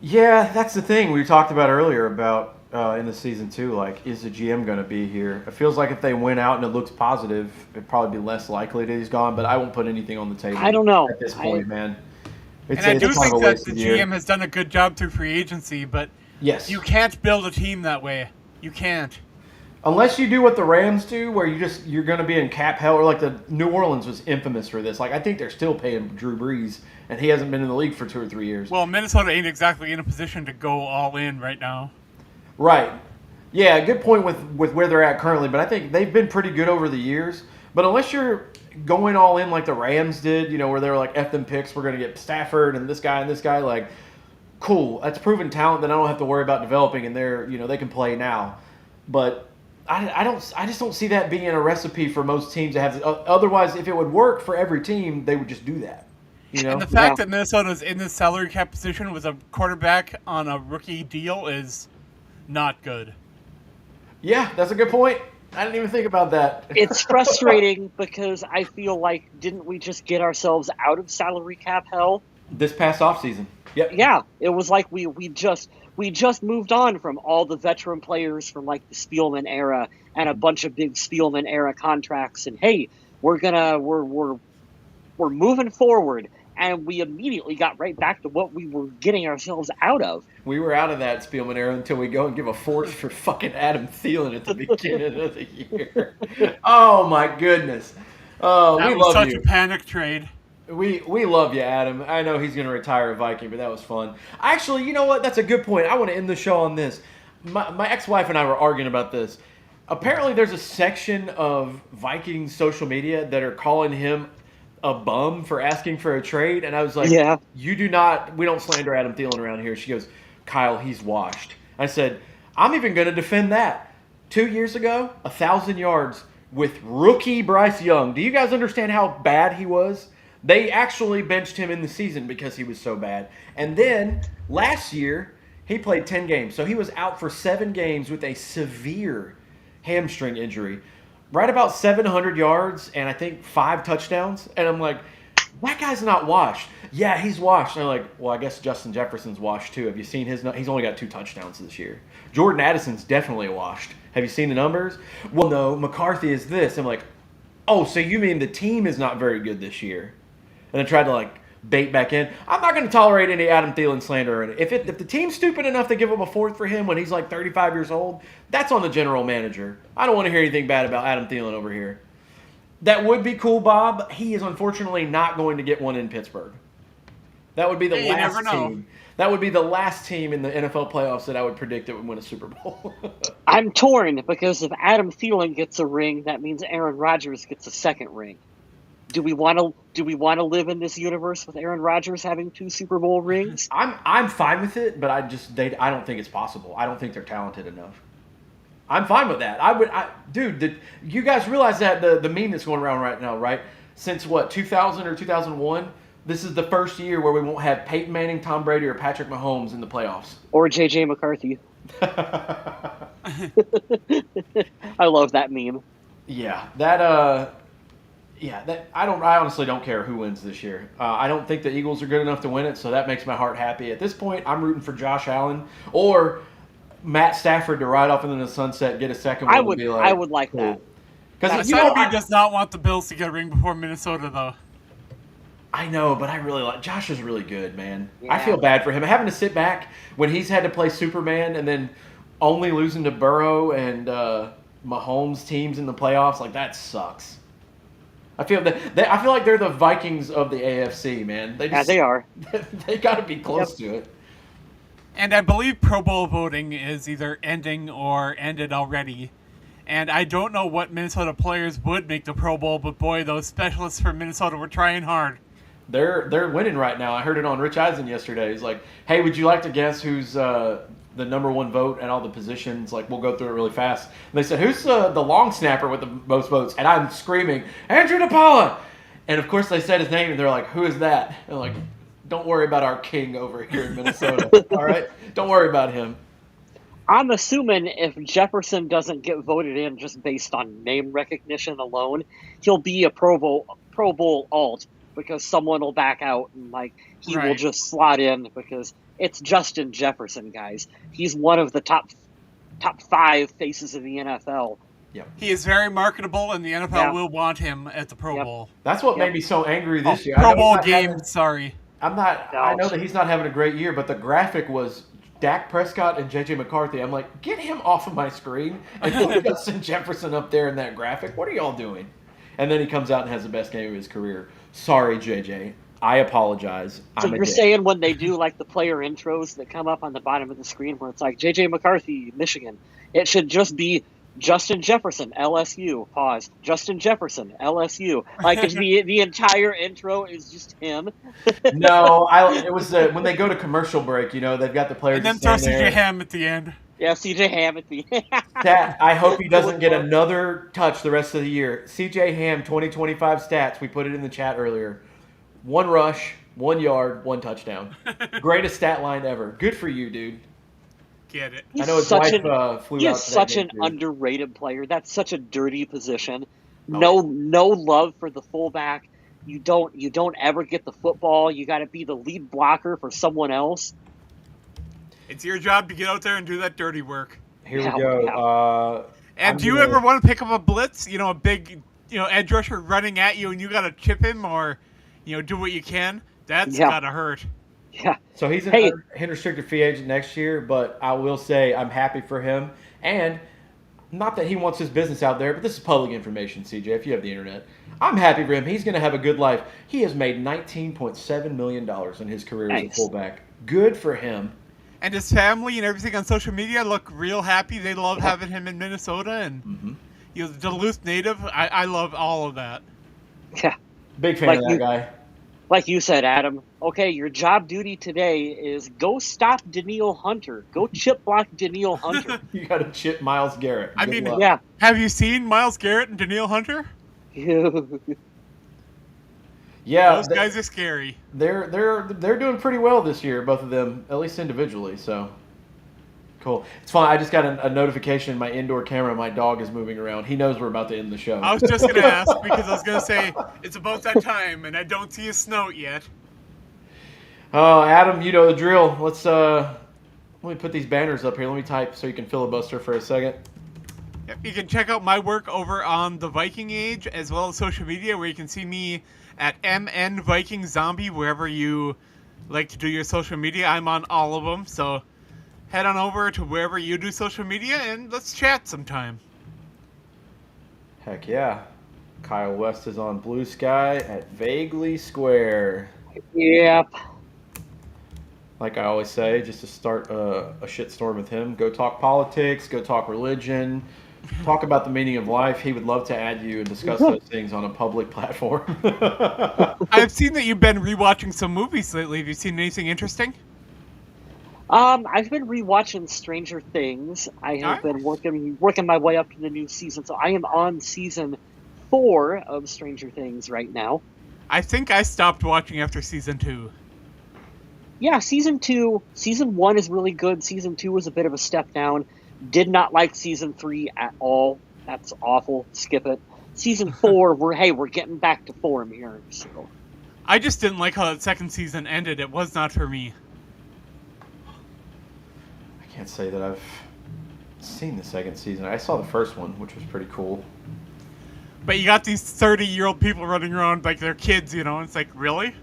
Speaker 1: Yeah, that's the thing we talked about earlier about in the season too. Like, is the GM going to be here? It feels like if they went out and it looks positive, it'd probably be less likely that he's gone. But I won't put anything on the table.
Speaker 3: I don't know.
Speaker 1: At this point, man.
Speaker 2: And I do
Speaker 1: kind of
Speaker 2: think
Speaker 1: a
Speaker 2: that the
Speaker 1: wasted year.
Speaker 2: GM has done a good job through free agency, but
Speaker 1: Yes.
Speaker 2: you can't build a team that way. You can't.
Speaker 1: Unless you do what the Rams do, where you're going to be in cap hell, or like the New Orleans was infamous for this. Like, I think they're still paying Drew Brees, and he hasn't been in the league for 2 or 3 years.
Speaker 2: Well, Minnesota ain't exactly in a position to go all in right now.
Speaker 1: Right. Yeah, good point with where they're at currently, but I think they've been pretty good over the years. But unless you're going all in like the Rams did, where they were like, F them picks, we're going to get Stafford and this guy, like, cool. That's proven talent that I don't have to worry about developing, and they can play now. But I just don't see that being a recipe for most teams to have. Otherwise, if it would work for every team, they would just do that.
Speaker 2: And the fact that Minnesota's in this salary cap position with a quarterback on a rookie deal is not good.
Speaker 1: Yeah, that's a good point. I didn't even think about that.
Speaker 3: It's frustrating because I feel like, didn't we just get ourselves out of salary cap hell?
Speaker 1: This past offseason. Yep.
Speaker 3: Yeah, it was like we just moved on from all the veteran players from like the Spielman era and a bunch of big Spielman era contracts, and hey, we're moving forward, and we immediately got right back to what we were getting ourselves out of.
Speaker 1: We were out of that Spielman era until we go and give a 4th for fucking Adam Thielen at the beginning of the year. Oh my goodness. Oh,
Speaker 2: That
Speaker 1: we
Speaker 2: was
Speaker 1: love
Speaker 2: such
Speaker 1: you.
Speaker 2: a panic trade.
Speaker 1: We love you, Adam. I know he's going to retire a Viking, but that was fun. Actually, you know what? That's a good point. I want to end the show on this. My ex-wife and I were arguing about this. Apparently, there's a section of Vikings social media that are calling him a bum for asking for a trade, and I was like,
Speaker 3: Yeah.
Speaker 1: we don't slander Adam Thielen around here. She goes, Kyle, he's washed. I said, I'm even going to defend that. 2 years ago, 1,000 yards with rookie Bryce Young. Do you guys understand how bad he was? They actually benched him in the season because he was so bad. And then last year, he played 10 games. So he was out for 7 games with a severe hamstring injury. right about 700 yards and I think 5 touchdowns. And I'm like, that guy's not washed. Yeah, he's washed. And I'm like, well, I guess Justin Jefferson's washed too. Have you seen his? He's only got 2 touchdowns this year. Jordan Addison's definitely washed. Have you seen the numbers? Well, no, McCarthy is this. I'm like, oh, so you mean the team is not very good this year? And I tried to like bait back in. I'm not going to tolerate any Adam Thielen slander. And if the team's stupid enough to give up a 4th for him when he's like 35 years old, that's on the general manager. I don't want to hear anything bad about Adam Thielen over here. That would be cool, Bob. He is unfortunately not going to get one in Pittsburgh. That would be the
Speaker 2: Hey, you
Speaker 1: last
Speaker 2: never know.
Speaker 1: team. That would be the last team in the NFL playoffs that I would predict that would win a Super Bowl.
Speaker 3: I'm torn because if Adam Thielen gets a ring, that means Aaron Rodgers gets a 2nd ring. Do we want to live in this universe with Aaron Rodgers having 2 Super Bowl rings?
Speaker 1: I'm fine with it, but I don't think it's possible. I don't think they're talented enough. I'm fine with that. Dude, you guys realize that the meme that's going around right now, right? Since what, 2000 or 2001, this is the first year where we won't have Peyton Manning, Tom Brady, or Patrick Mahomes in the playoffs.
Speaker 3: Or J.J. McCarthy. I love that meme.
Speaker 1: Yeah, that I honestly don't care who wins this year. I don't think the Eagles are good enough to win it, so that makes my heart happy. At this point, I'm rooting for Josh Allen or Matt Stafford to ride off into the sunset, get a second one.
Speaker 3: I would like
Speaker 1: cool.
Speaker 3: that.
Speaker 1: Because
Speaker 2: Saturday does not want the Bills to get a ring before Minnesota, though.
Speaker 1: I know, but I really like Josh is really good, man.
Speaker 3: Yeah.
Speaker 1: I feel bad for him having to sit back when he's had to play Superman and then only losing to Burrow and Mahomes teams in the playoffs. Like that sucks. I feel like they're the Vikings of the AFC, man.
Speaker 3: They are.
Speaker 1: They got to be close to it.
Speaker 2: And I believe Pro Bowl voting is either ending or ended already. And I don't know what Minnesota players would make the Pro Bowl, but boy, those specialists from Minnesota were trying hard.
Speaker 1: They're winning right now. I heard it on Rich Eisen yesterday. He's like, hey, would you like to guess who's the number 1 vote at all the positions? Like, we'll go through it really fast. And they said, who's the long snapper with the most votes? And I'm screaming, Andrew DePaula! And, of course, they said his name, and they're like, who is that? And I'm like, don't worry about our king over here in Minnesota, all right? Don't worry about him.
Speaker 3: I'm assuming if Jefferson doesn't get voted in just based on name recognition alone, he'll be a Pro Bowl alt because someone will back out and he will just slot in because it's Justin Jefferson, guys. He's one of the top 5 faces of the NFL.
Speaker 1: Yep.
Speaker 2: He is very marketable, and the NFL will want him at the Pro Bowl.
Speaker 1: That's what made me so angry this year.
Speaker 2: Pro Bowl game, sorry.
Speaker 1: I know that he's not having a great year, but the graphic was Dak Prescott and J.J. McCarthy. I'm like, get him off of my screen and put Justin Jefferson up there in that graphic. What are y'all doing? And then he comes out and has the best game of his career. Sorry, J.J. I apologize.
Speaker 3: So you're saying when they do the player intros that come up on the bottom of the screen where it's like J.J. McCarthy, Michigan, it should just be Justin Jefferson, LSU, pause. Justin Jefferson, LSU. The entire intro is just him.
Speaker 1: No, it was when they go to commercial break, they've got the players.
Speaker 2: And then throw CJ Ham at the end.
Speaker 3: Yeah, CJ Ham at the end.
Speaker 1: I hope he doesn't get another touch the rest of the year. CJ Ham 2025 stats, we put it in the chat earlier. 1 rush, 1 yard, 1 touchdown. Greatest stat line ever. Good for you, dude.
Speaker 2: Get it.
Speaker 1: I know his wife flew out.
Speaker 3: He is such an underrated player. That's such a dirty position. No love for the fullback. You don't ever get the football. You got to be the lead blocker for someone else.
Speaker 2: It's your job to get out there and do that dirty work.
Speaker 1: Here we go.
Speaker 2: And do you ever want to pick up a blitz? A big, edge rusher running at you, and you got to chip him or, do what you can. That's gotta hurt.
Speaker 3: Yeah.
Speaker 1: So he's an unrestricted free agent next year, but I will say I'm happy for him. And not that he wants his business out there, but this is public information, CJ, if you have the internet. I'm happy for him. He's going to have a good life. He has made $19.7 million in his career as a fullback. Good for him.
Speaker 2: And his family and everything on social media look real happy. They love having him in Minnesota. And the Duluth native. I love all of that.
Speaker 3: Yeah.
Speaker 1: Big fan of that guy.
Speaker 3: Like you said, Adam, okay, your job duty today is go stop Danielle Hunter. Go chip block Danielle Hunter.
Speaker 1: You got to chip Myles Garrett.
Speaker 2: Good luck. Have you seen Myles Garrett and Danielle Hunter?
Speaker 1: Yeah.
Speaker 2: Those guys are scary.
Speaker 1: They're doing pretty well this year, both of them, at least individually. So Cool. It's fine. I just got a notification. My indoor camera. My dog is moving around. He knows we're about to end the show.
Speaker 2: I was just going to ask because I was going to say it's about that time, and I don't see a snout yet.
Speaker 1: Oh, Adam, you know the drill. Let me put these banners up here. Let me type so you can filibuster for a second.
Speaker 2: Yep, you can check out my work over on the Viking Age as well as social media, where you can see me at MN Viking Zombie wherever you like to do your social media. I'm on all of them, so head on over to wherever you do social media and let's chat sometime.
Speaker 1: Heck yeah. Kyle West is on Blue Sky at Vaguely Square.
Speaker 3: Yep.
Speaker 1: Like I always say, just to start a shitstorm with him, go talk politics, go talk religion, talk about the meaning of life. He would love to add you and discuss those things on a public platform.
Speaker 2: I've seen that you've been rewatching some movies lately. Have you seen anything interesting?
Speaker 3: I've been rewatching Stranger Things. I have been working my way up to the new season, so I am on season 4 of Stranger Things right now.
Speaker 2: I think I stopped watching after season 2.
Speaker 3: Yeah, season 1 is really good. Season 2 was a bit of a step down. Did not like season 3 at all. That's awful. Skip it. Season 4, we're getting back to form here. So
Speaker 2: I just didn't like how that second season ended. It was not for me.
Speaker 1: I can't say that I've seen the second season. I saw the first one, which was pretty cool.
Speaker 2: But you got these 30-year-old people running around like they're kids, you know? It's like, really?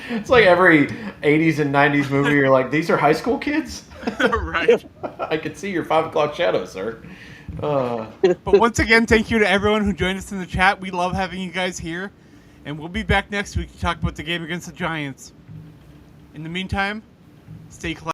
Speaker 1: It's like every 80s and 90s movie, you're like, these are high school kids?
Speaker 2: Right.
Speaker 1: I can see your 5 o'clock shadow, sir.
Speaker 2: But once again, thank you to everyone who joined us in the chat. We love having you guys here. And we'll be back next week to talk about the game against the Giants. In the meantime, stay close.